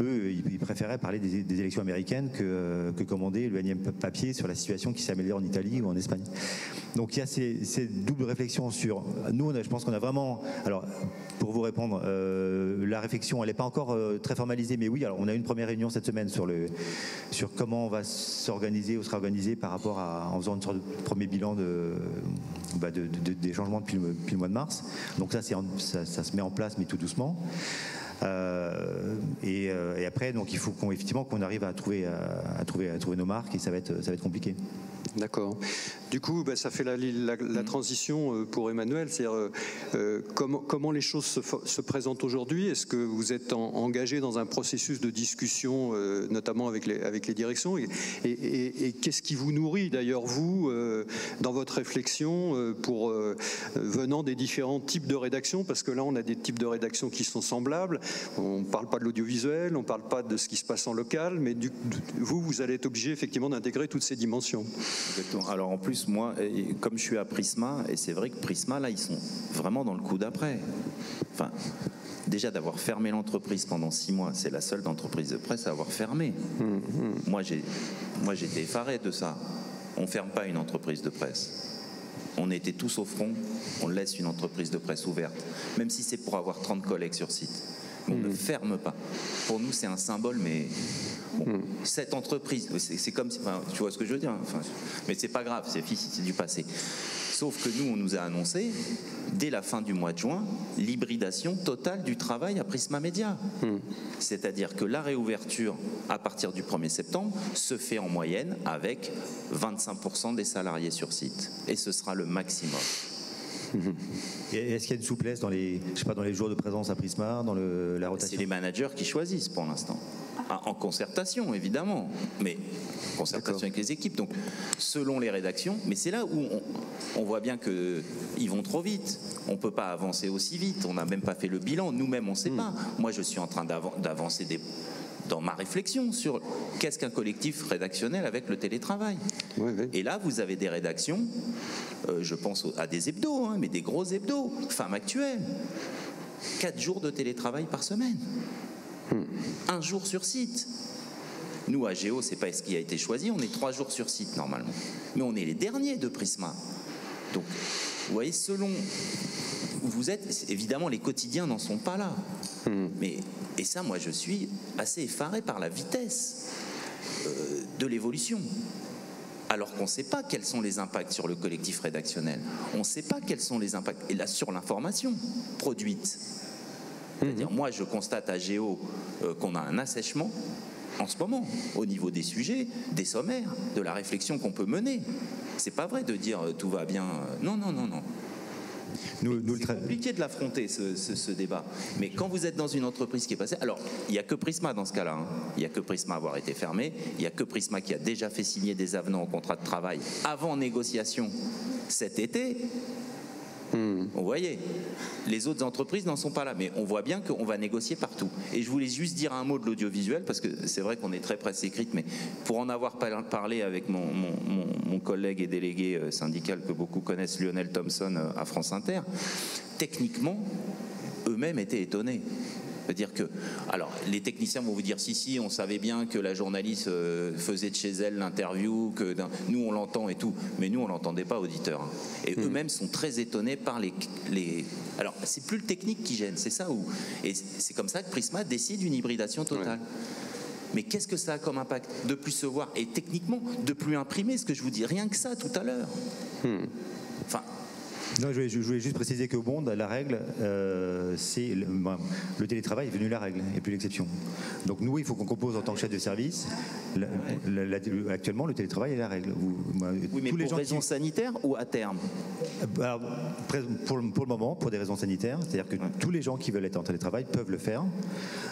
eux, ils préféraient parler des élections américaines que commander le énième papier sur la situation qui s'améliore en Italie ou en Espagne. Donc il y a ces doubles réflexions sur... Nous, je pense qu'on a vraiment... Alors, pour vous répondre, la réflexion, elle n'est pas encore très formalisée, mais oui, alors on a une première réunion cette semaine sur comment on va s'organiser ou se réorganiser par rapport en faisant une sorte de premier bilan des changements depuis le mois de mars. Donc ça se met en place, mais tout doucement. Et après, donc il faut effectivement qu'on arrive à trouver nos marques, et ça va être compliqué. D'accord. Du coup, ça fait la transition pour Emmanuel. C'est-à-dire comment les choses se présentent aujourd'hui. Est-ce que vous êtes engagé dans un processus de discussion, notamment avec les directions, et qu'est-ce qui vous nourrit d'ailleurs, vous, dans votre réflexion venant des différents types de rédactions? Parce que là, on a des types de rédactions qui sont semblables. On ne parle pas de l'audiovisuel, on ne parle pas de ce qui se passe en local, mais vous allez être obligé effectivement d'intégrer toutes ces dimensions. Exactement. Alors en plus, moi, comme je suis à Prisma, et c'est vrai que Prisma, là, ils sont vraiment dans le coup d'après. Enfin, déjà d'avoir fermé l'entreprise pendant 6 mois, c'est la seule entreprise de presse à avoir fermé. Moi, j'étais effaré de ça. On ne ferme pas une entreprise de presse. On était tous au front, on laisse une entreprise de presse ouverte, même si c'est pour avoir 30 collègues sur site. On ne ferme pas. Pour nous, c'est un symbole, mais bon, cette entreprise, c'est comme, tu vois ce que je veux dire, mais c'est pas grave, c'est du passé. Sauf que nous, on nous a annoncé, dès la fin du mois de juin, l'hybridation totale du travail à Prisma Media. C'est-à-dire que la réouverture, à partir du 1er septembre, se fait en moyenne avec 25% des salariés sur site. Et ce sera le maximum. Et est-ce qu'il y a une souplesse dans les jours de présence à Prisma, dans la rotation? C'est les managers qui choisissent pour l'instant. En concertation, évidemment, mais en concertation avec les équipes. Donc, selon les rédactions, mais c'est là où on voit bien qu'ils vont trop vite. On ne peut pas avancer aussi vite. On n'a même pas fait le bilan. Nous-mêmes, on ne sait pas. Moi, je suis en train d'avancer dans ma réflexion sur qu'est-ce qu'un collectif rédactionnel avec le télétravail. Et là, vous avez des rédactions, je pense à des hebdos, mais des gros hebdos, Femmes Actuelles, 4 jours de télétravail par semaine, 1 jour sur site. Nous, à Géo, c'est pas ce qui a été choisi, on est 3 jours sur site normalement, mais on est les derniers de Prisma. Donc, vous voyez, selon où vous êtes, évidemment, les quotidiens n'en sont pas là. Et ça, moi, je suis assez effaré par la vitesse de l'évolution. Alors qu'on ne sait pas quels sont les impacts sur le collectif rédactionnel. On ne sait pas quels sont les impacts et là, sur l'information produite. C'est-à-dire, moi, je constate à Géo qu'on a un assèchement en ce moment au niveau des sujets, des sommaires, de la réflexion qu'on peut mener. C'est pas vrai de dire tout va bien. Non. C'est compliqué de l'affronter, ce débat. Mais quand vous êtes dans une entreprise qui est passée... Alors, il n'y a que Prisma dans ce cas-là. Il n'y a que Prisma à avoir été fermé. Il n'y a que Prisma qui a déjà fait signer des avenants au contrat de travail avant négociation cet été. Vous voyez, les autres entreprises n'en sont pas là, mais on voit bien qu'on va négocier partout. Et je voulais juste dire un mot de l'audiovisuel, parce que c'est vrai qu'on est très presse écrite, mais pour en avoir parlé avec mon collègue et délégué syndical que beaucoup connaissent, Lionel Thompson, à France Inter, techniquement, eux-mêmes étaient étonnés. C'est-à-dire que, alors, les techniciens vont vous dire si, on savait bien que la journaliste faisait de chez elle l'interview, que nous on l'entend et tout, mais nous on l'entendait pas, auditeurs. Et eux-mêmes sont très étonnés par les. Alors, c'est plus le technique qui gêne, c'est ça et c'est comme ça que Prisma décide une hybridation totale. Mais qu'est-ce que ça a comme impact de plus se voir et techniquement de plus imprimer, ce que je vous dis, rien que ça tout à l'heure. Enfin. Non, je voulais juste préciser qu'au Monde, la règle, c'est le télétravail est devenu la règle et plus l'exception. Donc nous, il faut qu'on compose en tant que chef de service. Actuellement, le télétravail est la règle. Oui, mais pour raisons sanitaires ou à terme? Alors, pour le moment, pour des raisons sanitaires, c'est-à-dire que tous les gens qui veulent être en télétravail peuvent le faire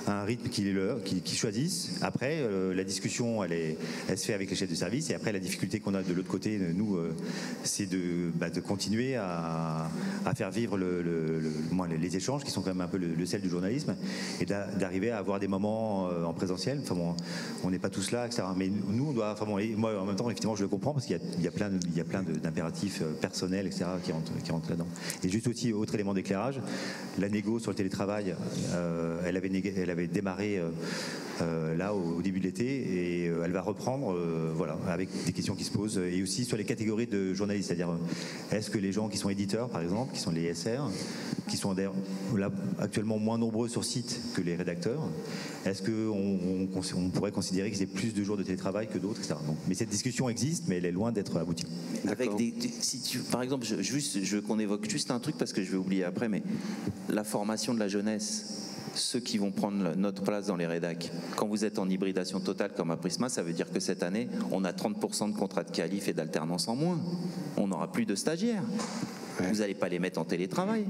à un rythme qu'ils choisissent. Après, la discussion, elle se fait avec les chefs de service, et après, la difficulté qu'on a de l'autre côté, nous, c'est de continuer à faire vivre les échanges qui sont quand même un peu le sel du journalisme, et d'arriver à avoir des moments en présentiel. Enfin bon, on n'est pas tous là, etc. Mais nous, on doit. Enfin bon, moi, en même temps, effectivement, je le comprends parce qu'il y a plein d'impératifs personnels, etc. qui rentrent là-dedans. Et juste aussi, autre élément d'éclairage, la négo sur le télétravail, elle avait démarré là au début de l'été, et elle va reprendre, voilà, avec des questions qui se posent, et aussi sur les catégories de journalistes, c'est-à-dire est-ce que les gens qui sont éditeurs, par exemple, qui sont les SR, qui sont d'ailleurs là actuellement moins nombreux sur site que les rédacteurs, est-ce qu'on pourrait considérer qu'ils aient plus de jours de télétravail que d'autres, etc. Donc, mais cette discussion existe, mais elle est loin d'être aboutie. Avec par exemple, je veux qu'on évoque juste un truc parce que je vais oublier après, mais la formation de la jeunesse, ceux qui vont prendre notre place dans les rédacs. Quand vous êtes en hybridation totale comme à Prisma, ça veut dire que cette année, on a 30% de contrats de qualif et d'alternance en moins. On n'aura plus de stagiaires. Vous n'allez pas les mettre en télétravail,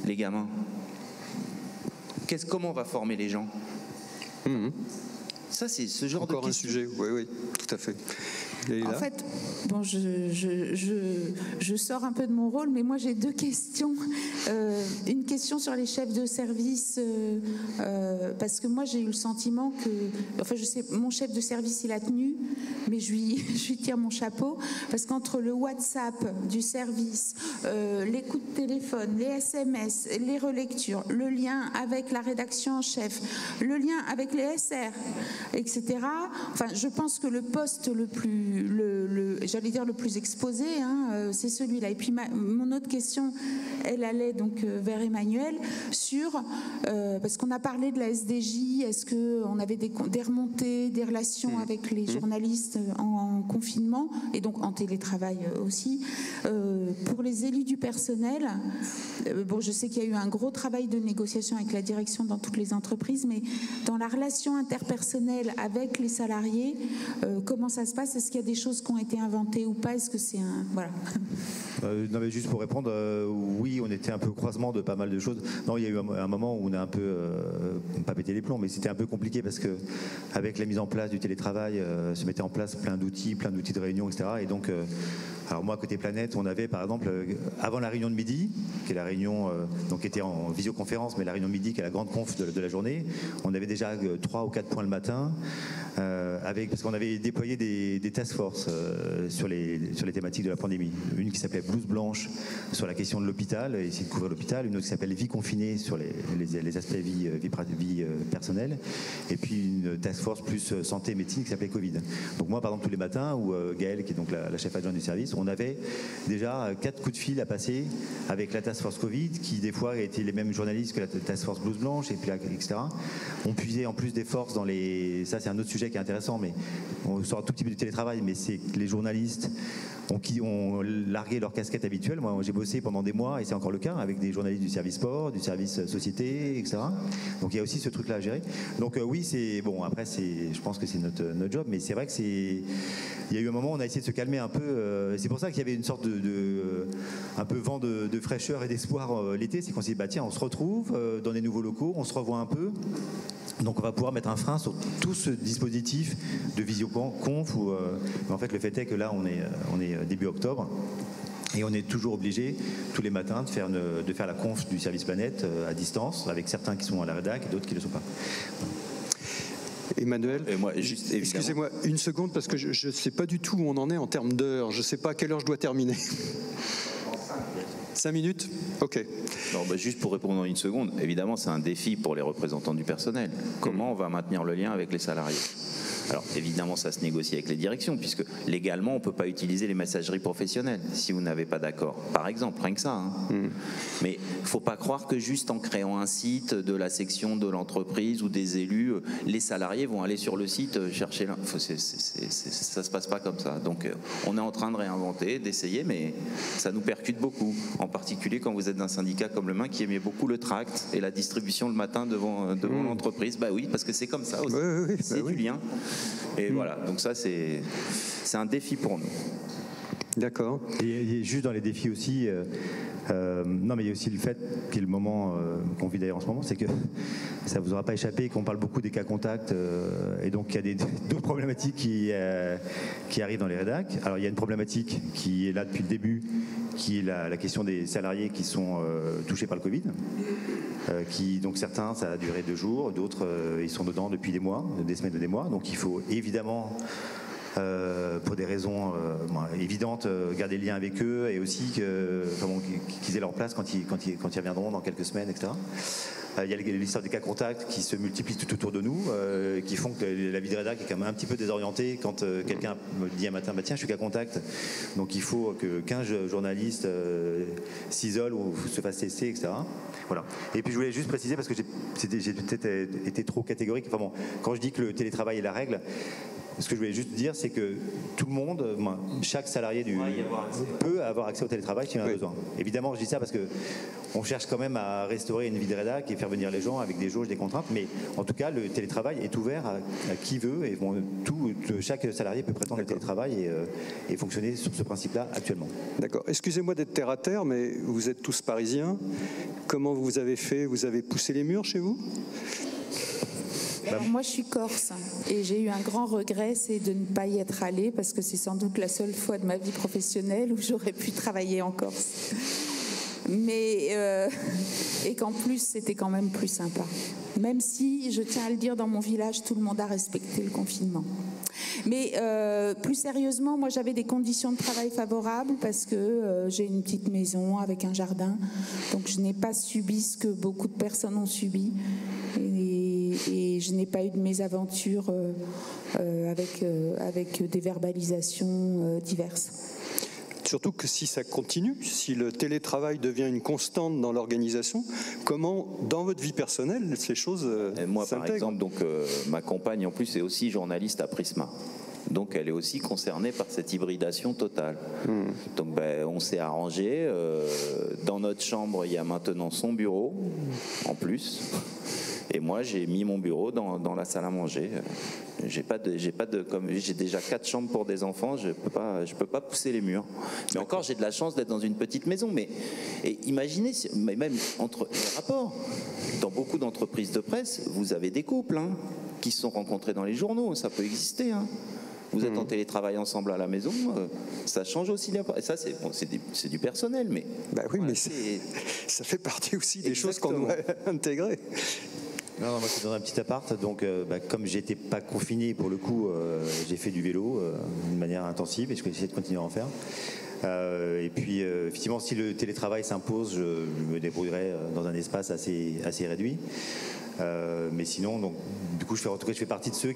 les gamins. Comment on va former les gens? Ça, c'est ce genre encore de question. un sujet, oui, tout à fait. En fait, bon, je sors un peu de mon rôle, mais moi j'ai deux questions. Une question sur les chefs de service, parce que moi j'ai eu le sentiment que, enfin je sais, mon chef de service il a tenu, mais je lui tire mon chapeau, parce qu'entre le WhatsApp du service, les coups de téléphone, les SMS, les relectures, le lien avec la rédaction en chef, le lien avec les SR, etc. Enfin, je pense que le poste le plus j'allais dire le plus exposé, c'est celui-là. Et puis mon autre question, elle allait donc vers Emmanuel sur, parce qu'on a parlé de la SDJ, est-ce qu'on avait des remontées, des relations avec les journalistes en confinement, et donc en télétravail aussi. Pour les élus du personnel, bon, je sais qu'il y a eu un gros travail de négociation avec la direction dans toutes les entreprises, mais dans la relation interpersonnelle avec les salariés, comment ça se passe? Est-ce qu'il y a des choses qui ont été inventées ou pas? Est-ce que c'est un... Voilà. Non, mais juste pour répondre, oui, on était un peu au croisement de pas mal de choses. Non, il y a eu un moment où on a un peu, pas pété les plombs, mais c'était un peu compliqué parce que avec la mise en place du télétravail, se mettait en place plein d'outils de réunion, etc. Et donc, alors moi, côté Planète, on avait par exemple, avant la réunion de midi, qui est la réunion, donc qui était en visioconférence, mais la réunion de midi, qui est la grande conf de la journée, on avait déjà 3 ou 4 points le matin, parce qu'on avait déployé des task force sur les thématiques de la pandémie. Une qui s'appelait Blouse Blanche sur la question de l'hôpital, et essayer de couvrir l'hôpital. Une autre qui s'appelle Vie confinée sur les aspects vie personnelle. Et puis une task force plus santé médecine qui s'appelait Covid. Donc moi, par exemple, tous les matins, où Gaëlle, qui est donc la chef adjointe du service, on avait déjà 4 coups de fil à passer avec la task force Covid, qui des fois étaient les mêmes journalistes que la task force Blouse Blanche, et puis etc. On puisait en plus des forces dans les... Ça, c'est un autre sujet qui est intéressant, mais on sort un tout petit peu du télétravail, mais c'est que les journalistes ont largué leur casquette habituelle. Moi, j'ai bossé pendant des mois, et c'est encore le cas, avec des journalistes du service sport, du service société, etc. Donc il y a aussi ce truc-là à gérer. Donc oui, c'est bon. Après, je pense que c'est notre job, mais c'est vrai que il y a eu un moment où on a essayé de se calmer un peu. C'est pour ça qu'il y avait une sorte un peu vent de fraîcheur et d'espoir l'été. C'est qu'on s'est dit, bah tiens, on se retrouve dans des nouveaux locaux, on se revoit un peu. Donc on va pouvoir mettre un frein sur tout ce dispositif de visioconf. Mais en fait, le fait est que là, on est début octobre. Et on est toujours obligé, tous les matins, de faire la conf du service Planète à distance, avec certains qui sont à la rédac et d'autres qui ne le sont pas. Emmanuel, excusez-moi une seconde, parce que je ne sais pas du tout où on en est en termes d'heures. Je ne sais pas à quelle heure je dois terminer. 5 minutes? Ok. Non, juste pour répondre en une seconde, évidemment, c'est un défi pour les représentants du personnel. Comment on va maintenir le lien avec les salariés? Alors évidemment, ça se négocie avec les directions, puisque légalement, on ne peut pas utiliser les messageries professionnelles si vous n'avez pas d'accord. Par exemple, rien que ça. Hein. Mais il ne faut pas croire que juste en créant un site de la section de l'entreprise ou des élus, les salariés vont aller sur le site chercher... Ça ne se passe pas comme ça. Donc on est en train de réinventer, d'essayer, mais ça nous percute beaucoup. En particulier quand vous êtes d'un syndicat comme le mien qui aimait beaucoup le tract et la distribution le matin devant l'entreprise. Bah oui, parce que c'est comme ça aussi. Oui, c'est du lien. Et voilà, donc ça c'est un défi pour nous. D'accord. Et juste dans les défis aussi, non mais il y a aussi le fait, qui est le moment qu'on vit d'ailleurs en ce moment, c'est que ça ne vous aura pas échappé qu'on parle beaucoup des cas contacts et donc il y a d'autres problématiques qui arrivent dans les rédacs. Alors il y a une problématique qui est là depuis le début, qui est la question des salariés qui sont touchés par le Covid. Donc certains, ça a duré 2 jours, d'autres, ils sont dedans depuis des mois, des semaines ou des mois. Donc il faut évidemment... pour des raisons évidentes, garder le lien avec eux et aussi qu'ils aient leur place quand ils reviendront dans quelques semaines, etc. Il y a l'histoire des cas contacts qui se multiplient tout autour de nous, qui font que la vie de rédac est quand même un petit peu désorientée quand quelqu'un me dit un matin, tiens, je suis cas contact, donc il faut que 15 journalistes s'isolent ou se fassent tester, etc. Voilà. Et puis je voulais juste préciser, parce que j'ai peut-être été trop catégorique, enfin bon, quand je dis que le télétravail est la règle, ce que je voulais juste dire, c'est que tout le monde, chaque salarié peut avoir accès au télétravail s'il en a besoin. Évidemment, je dis ça parce qu'on cherche quand même à restaurer une vie de rédac et faire venir les gens avec des jauges, des contraintes, mais en tout cas, le télétravail est ouvert à qui veut et chaque salarié peut prétendre au télétravail et fonctionner sur ce principe-là actuellement. D'accord. Excusez-moi d'être terre à terre, mais vous êtes tous parisiens. Comment vous avez fait? Vous avez poussé les murs chez vous? Alors moi je suis corse et j'ai eu un grand regret, c'est de ne pas y être allée parce que c'est sans doute la seule fois de ma vie professionnelle où j'aurais pu travailler en Corse. Mais et qu'en plus c'était quand même plus sympa. Même si, je tiens à le dire, dans mon village tout le monde a respecté le confinement. Mais plus sérieusement, moi j'avais des conditions de travail favorables parce que j'ai une petite maison avec un jardin, donc je n'ai pas subi ce que beaucoup de personnes ont subi et je n'ai pas eu de mésaventures avec des verbalisations diverses. Surtout que si ça continue, si le télétravail devient une constante dans l'organisation, comment, dans votre vie personnelle, ces choses moi, s'intègrent? par exemple, donc, ma compagne, en plus, est aussi journaliste à Prisma. Donc, elle est aussi concernée par cette hybridation totale. Donc, on s'est arrangé. Dans notre chambre, il y a maintenant son bureau, en plus. Et moi, j'ai mis mon bureau dans la salle à manger. Comme j'ai déjà 4 chambres pour des enfants, je peux pas pousser les murs. Mais encore, j'ai de la chance d'être dans une petite maison. Mais imaginez, même entre les rapports, dans beaucoup d'entreprises de presse, vous avez des couples qui se sont rencontrés dans les journaux. Ça peut exister. Vous êtes en télétravail ensemble à la maison, ça change aussi. Et ça, c'est du personnel, mais... Bah oui, mais ça fait partie aussi des choses qu'on doit intégrer. Non, moi c'est dans un petit appart, donc comme j'étais pas confiné pour le coup, j'ai fait du vélo d'une manière intensive et je vais essayer de continuer à en faire. Et puis effectivement, si le télétravail s'impose, je me débrouillerai dans un espace assez réduit. Mais sinon, donc, du coup, je fais partie de ceux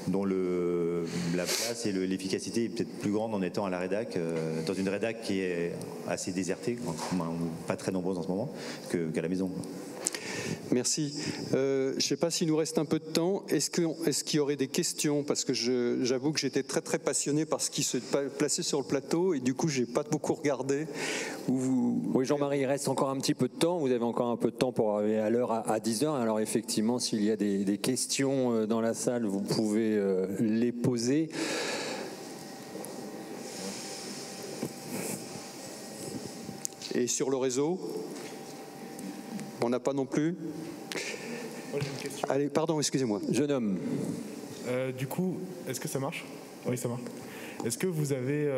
dont la place et l'efficacité est peut-être plus grande en étant à la rédac, dans une rédac qui est assez désertée, pas très nombreuse en ce moment, qu'à la maison. Merci. Je ne sais pas s'il nous reste un peu de temps. Est-ce qu'il y aurait des questions? Parce que j'avoue que j'étais très très passionné par ce qui se plaçait sur le plateau et du coup, je n'ai pas beaucoup regardé. Oui, Jean-Marie, il reste encore un petit peu de temps. Vous avez encore un peu de temps pour arriver à l'heure à 10h. Alors effectivement, s'il y a des questions dans la salle, vous pouvez les poser. Et sur le réseau? On n'a pas non plus? Moi, j'ai une question. Allez, pardon, excusez-moi. Jeune homme. Du coup, est-ce que ça marche? Oui, ça marche. Est-ce que vous avez...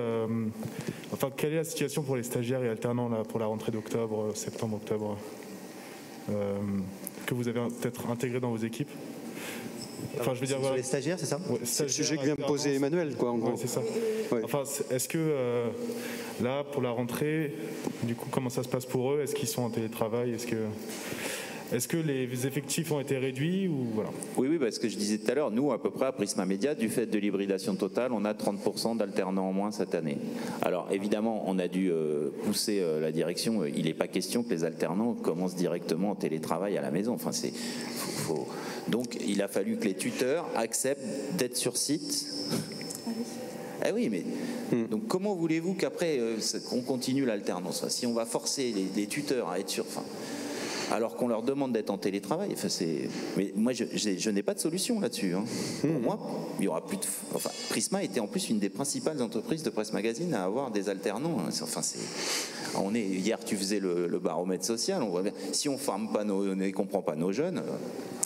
quelle est la situation pour les stagiaires et alternants là, pour la rentrée d'octobre, septembre-octobre que vous avez peut-être intégré dans vos équipes? Enfin, je veux dire, sur les stagiaires, c'est ça? Ouais, c'est le sujet que vient me poser Emmanuel, quoi, en gros. Ouais, c'est ça. Ouais. Enfin, est-ce que là, pour la rentrée, du coup, comment ça se passe pour eux? Est-ce qu'ils sont en télétravail? Est-ce que les effectifs ont été réduits ou voilà? Oui, parce que je disais tout à l'heure, nous, à peu près, à Prisma Media, du fait de l'hybridation totale, on a 30% d'alternants en moins cette année. Alors, évidemment, on a dû pousser la direction. Il n'est pas question que les alternants commencent directement en télétravail à la maison. Enfin, Donc, il a fallu que les tuteurs acceptent d'être sur site. Ah oui, mais donc comment voulez-vous qu'après on continue l'alternance? Si on va forcer les tuteurs à être sur... alors qu'on leur demande d'être en télétravail. Mais moi, je n'ai pas de solution là-dessus. Hein. Pour moi, il y aura plus de... Prisma était en plus une des principales entreprises de Presse Magazine à avoir des alternants. Hein. Hier, tu faisais le baromètre social. On voit bien. Si on ne forme pas et qu'on ne prend pas nos jeunes,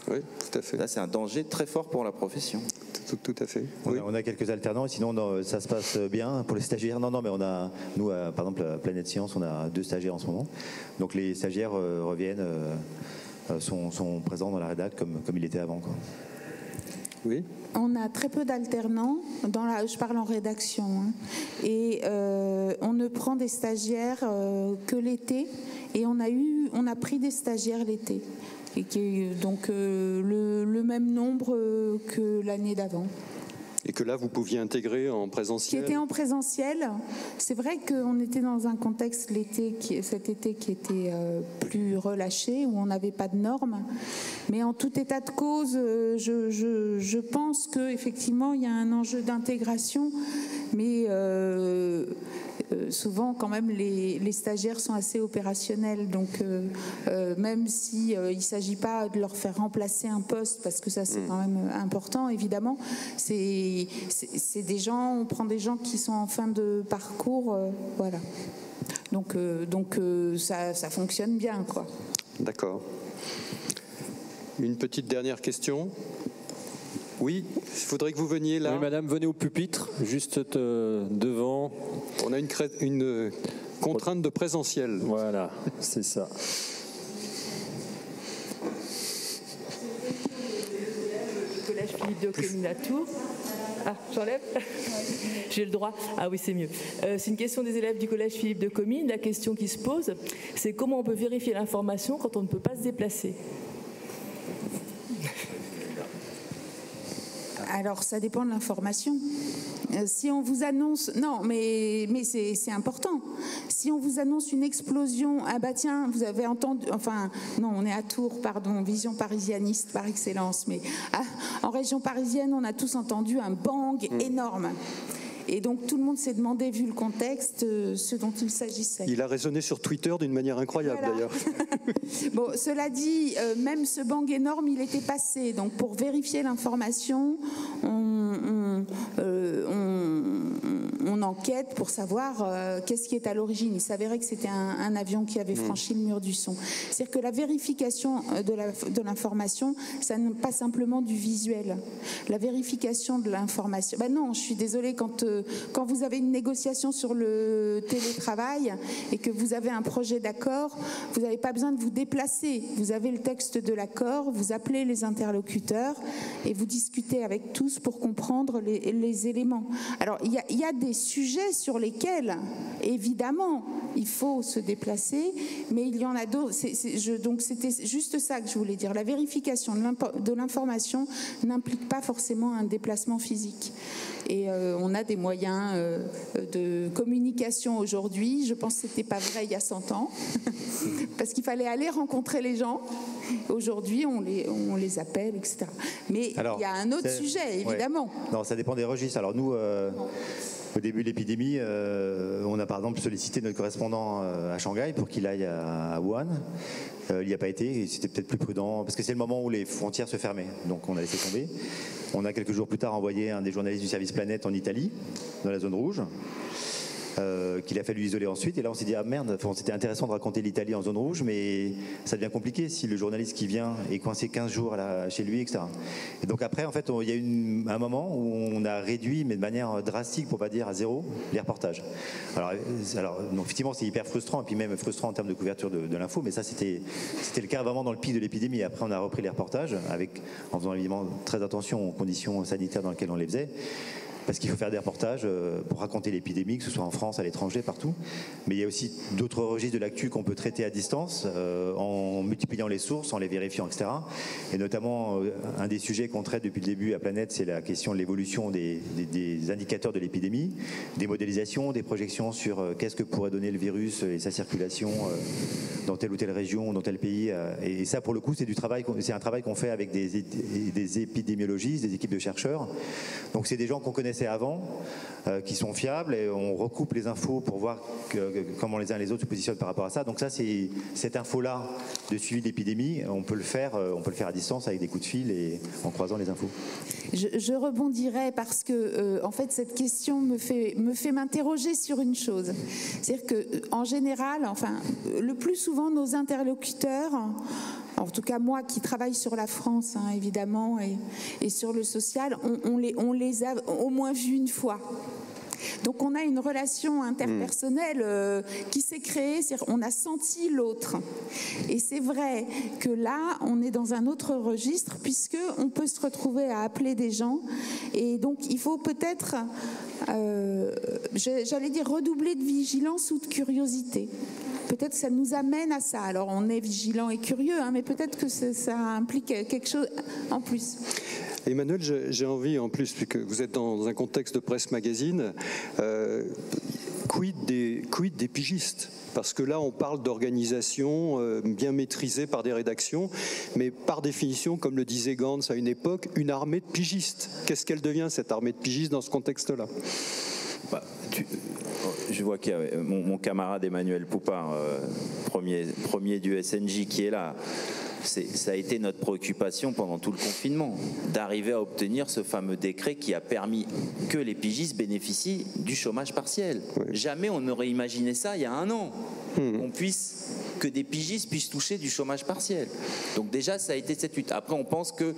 oui, tout à fait. Là, c'est un danger très fort pour la profession. Tout à fait. On a quelques alternants, sinon ça se passe bien pour les stagiaires. Non, mais nous, par exemple, à Planète Science, on a 2 stagiaires en ce moment. Donc les stagiaires reviennent, sont présents dans la rédac comme il était avant, quoi. Oui. On a très peu d'alternants, je parle en rédaction, hein, et on ne prend des stagiaires que l'été, et on a pris des stagiaires l'été, et donc le même nombre que l'année d'avant. Et que là, vous pouviez intégrer en présentiel? Qui était en présentiel. C'est vrai qu'on était dans un contexte cet été qui était plus relâché, où on n'avait pas de normes. Mais en tout état de cause, je pense qu'effectivement, il y a un enjeu d'intégration. Mais souvent, quand même, les stagiaires sont assez opérationnels. Donc, même s'il ne s'agit pas de leur faire remplacer un poste, parce que ça, c'est quand même important, évidemment, c'est des gens, on prend des gens qui sont en fin de parcours, voilà. Donc ça fonctionne bien, quoi. D'accord. Une petite dernière question. Oui, il faudrait que vous veniez là. Oui, madame, venez au pupitre, juste devant. On a une contrainte de présentiel. Voilà, c'est ça. Collège Philippe de Comines-la-Tour. Ah, j'enlève? J'ai le droit. Ah oui, c'est mieux. C'est une question des élèves du collège Philippe de Comines. La question qui se pose, c'est comment on peut vérifier l'information quand on ne peut pas se déplacer? Alors, ça dépend de l'information. Si on vous annonce... Non, mais c'est important. Si on vous annonce une explosion... Ah bah tiens, vous avez entendu... Enfin, non, on est à Tours, pardon, vision parisianiste par excellence. Mais en région parisienne, on a tous entendu un bang énorme. Et donc tout le monde s'est demandé, vu le contexte, ce dont il s'agissait. Il a résonné sur Twitter d'une manière incroyable, voilà. D'ailleurs. Bon, cela dit, même ce bang énorme, il était passé. Donc pour vérifier l'information, on enquête pour savoir qu'est-ce qui est à l'origine. Il s'avérait que c'était un avion qui avait franchi le mur du son. C'est-à-dire que la vérification de l'information, ça n'est pas simplement du visuel. La vérification de l'information... Ben non, je suis désolée, quand vous avez une négociation sur le télétravail et que vous avez un projet d'accord, vous n'avez pas besoin de vous déplacer. Vous avez le texte de l'accord, vous appelez les interlocuteurs et vous discutez avec tous pour comprendre les éléments. Alors, il y a des sujets sur lesquels, évidemment, il faut se déplacer, mais il y en a d'autres. Donc, c'était juste ça que je voulais dire. La vérification de l'information n'implique pas forcément un déplacement physique. Et on a des moyens de communication aujourd'hui. Je pense que ce n'était pas vrai il y a 100 ans, parce qu'il fallait aller rencontrer les gens. Aujourd'hui, on les appelle, etc. Mais alors, il y a un autre sujet, évidemment. Ouais. Non, ça dépend des registres. Alors nous, au début de l'épidémie, on a par exemple sollicité notre correspondant à Shanghai pour qu'il aille à Wuhan. Il n'y a pas été, et c'était peut-être plus prudent, parce que c'est le moment où les frontières se fermaient. Donc on a laissé tomber. On a quelques jours plus tard envoyé un des journalistes du service Planète en Italie, dans la zone rouge, qu'il a fallu isoler ensuite. Et là on s'est dit, ah merde, c'était intéressant de raconter l'Italie en zone rouge, mais ça devient compliqué si le journaliste qui vient est coincé 15 jours chez lui, etc. Et donc après, en fait, il y a eu un moment où on a réduit, mais de manière drastique, pour pas dire à zéro, les reportages. Alors donc, effectivement, c'est hyper frustrant, et puis même frustrant en termes de couverture de l'info, mais ça c'était le cas vraiment dans le pic de l'épidémie. Après, on a repris les reportages, en faisant évidemment très attention aux conditions sanitaires dans lesquelles on les faisait. parce qu'il faut faire des reportages pour raconter l'épidémie, que ce soit en France, à l'étranger, partout. Mais il y a aussi d'autres registres de l'actu qu'on peut traiter à distance, en multipliant les sources, en les vérifiant, etc. Et notamment, un des sujets qu'on traite depuis le début à Planète, c'est la question de l'évolution des indicateurs de l'épidémie, des modélisations, des projections sur qu'est-ce que pourrait donner le virus et sa circulation dans telle ou telle région, dans tel pays. Et ça, pour le coup, c'est un travail qu'on fait avec des épidémiologistes, des équipes de chercheurs. Donc c'est des gens qu'on connaissait avant, qui sont fiables, et on recoupe les infos pour voir comment les uns et les autres se positionnent par rapport à ça. Donc ça, c'est cette info-là de suivi d'épidémie, on peut le faire à distance avec des coups de fil et en croisant les infos. Je rebondirais parce que en fait cette question me fait m'interroger sur une chose. C'est-à-dire que en général, enfin le plus souvent nos interlocuteurs, en tout cas moi qui travaille sur la France évidemment et sur le social, on les a au moins vus une fois. Donc on a une relation interpersonnelle qui s'est créée, c'est-à-dire on a senti l'autre. Et c'est vrai que là, on est dans un autre registre puisque on peut se retrouver à appeler des gens. Et donc il faut peut-être, j'allais dire, redoubler de vigilance ou de curiosité. Peut-être que ça nous amène à ça. Alors on est vigilant et curieux, mais peut-être que ça implique quelque chose en plus. Emmanuel, j'ai envie, en plus, puisque vous êtes dans un contexte de presse magazine, quid des pigistes ? Parce que là, on parle d'organisations bien maîtrisées par des rédactions, mais par définition, comme le disait Gantz à une époque, une armée de pigistes. Qu'est-ce qu'elle devient, cette armée de pigistes, dans ce contexte-là ? Je vois qu'il y a mon camarade Emmanuel Poupard, premier du SNJ, qui est là. Ça a été notre préoccupation pendant tout le confinement, d'arriver à obtenir ce fameux décret qui a permis que les pigistes bénéficient du chômage partiel. Oui. Jamais on n'aurait imaginé ça il y a un an, que des pigistes puissent toucher du chômage partiel. Donc déjà, ça a été cette lutte. Après, on pense qu'il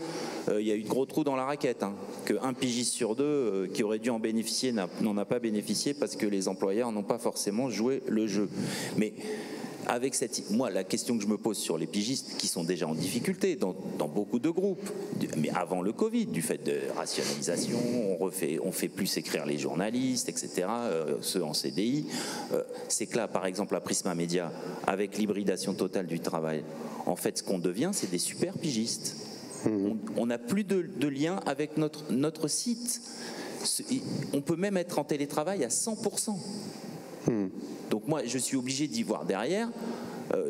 y a eu de gros trous dans la raquette, qu'un pigiste sur deux qui aurait dû en bénéficier n'en a pas bénéficié parce que les employeurs n'ont pas forcément joué le jeu. Mais avec moi, la question que je me pose sur les pigistes qui sont déjà en difficulté dans beaucoup de groupes, mais avant le Covid, du fait de rationalisation, on fait plus écrire les journalistes, etc., ceux en CDI, c'est que là, par exemple, à Prisma Media, avec l'hybridation totale du travail, en fait, ce qu'on devient, c'est des super pigistes. On n'a plus de lien avec notre site. On peut même être en télétravail à 100%. Donc moi, je suis obligé d'y voir derrière.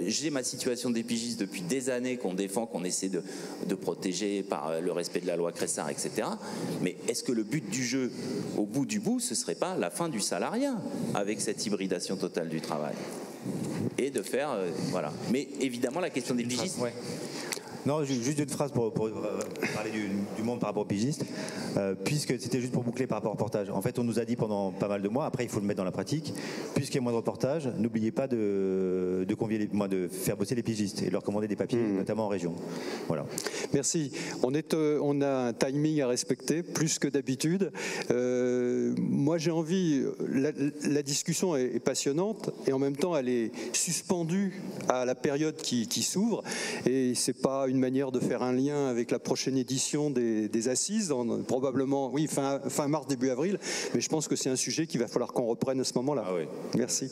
J'ai ma situation des pigistes depuis des années qu'on défend, qu'on essaie de protéger par le respect de la loi Cressard, etc. Mais est-ce que le but du jeu, au bout du bout, ce ne serait pas la fin du salariat avec cette hybridation totale du travail ? Et de faire... voilà. Mais évidemment, la question des pigistes... Ouais. Non, juste une phrase pour parler du monde par rapport aux pigistes, puisque c'était juste pour boucler par rapport au reportage. En fait, on nous a dit pendant pas mal de mois, après il faut le mettre dans la pratique, puisqu'il y a moins de reportages, n'oubliez pas de faire bosser les pigistes et de leur commander des papiers, notamment en région. Voilà. Merci. On a un timing à respecter, plus que d'habitude. Moi, j'ai envie... La discussion est passionnante et en même temps, elle est suspendue à la période qui s'ouvre. Et c'est pas une manière de faire un lien avec la prochaine édition des Assises, probablement, oui, fin mars, début avril. Mais je pense que c'est un sujet qu'il va falloir qu'on reprenne à ce moment-là. Ah oui. Merci.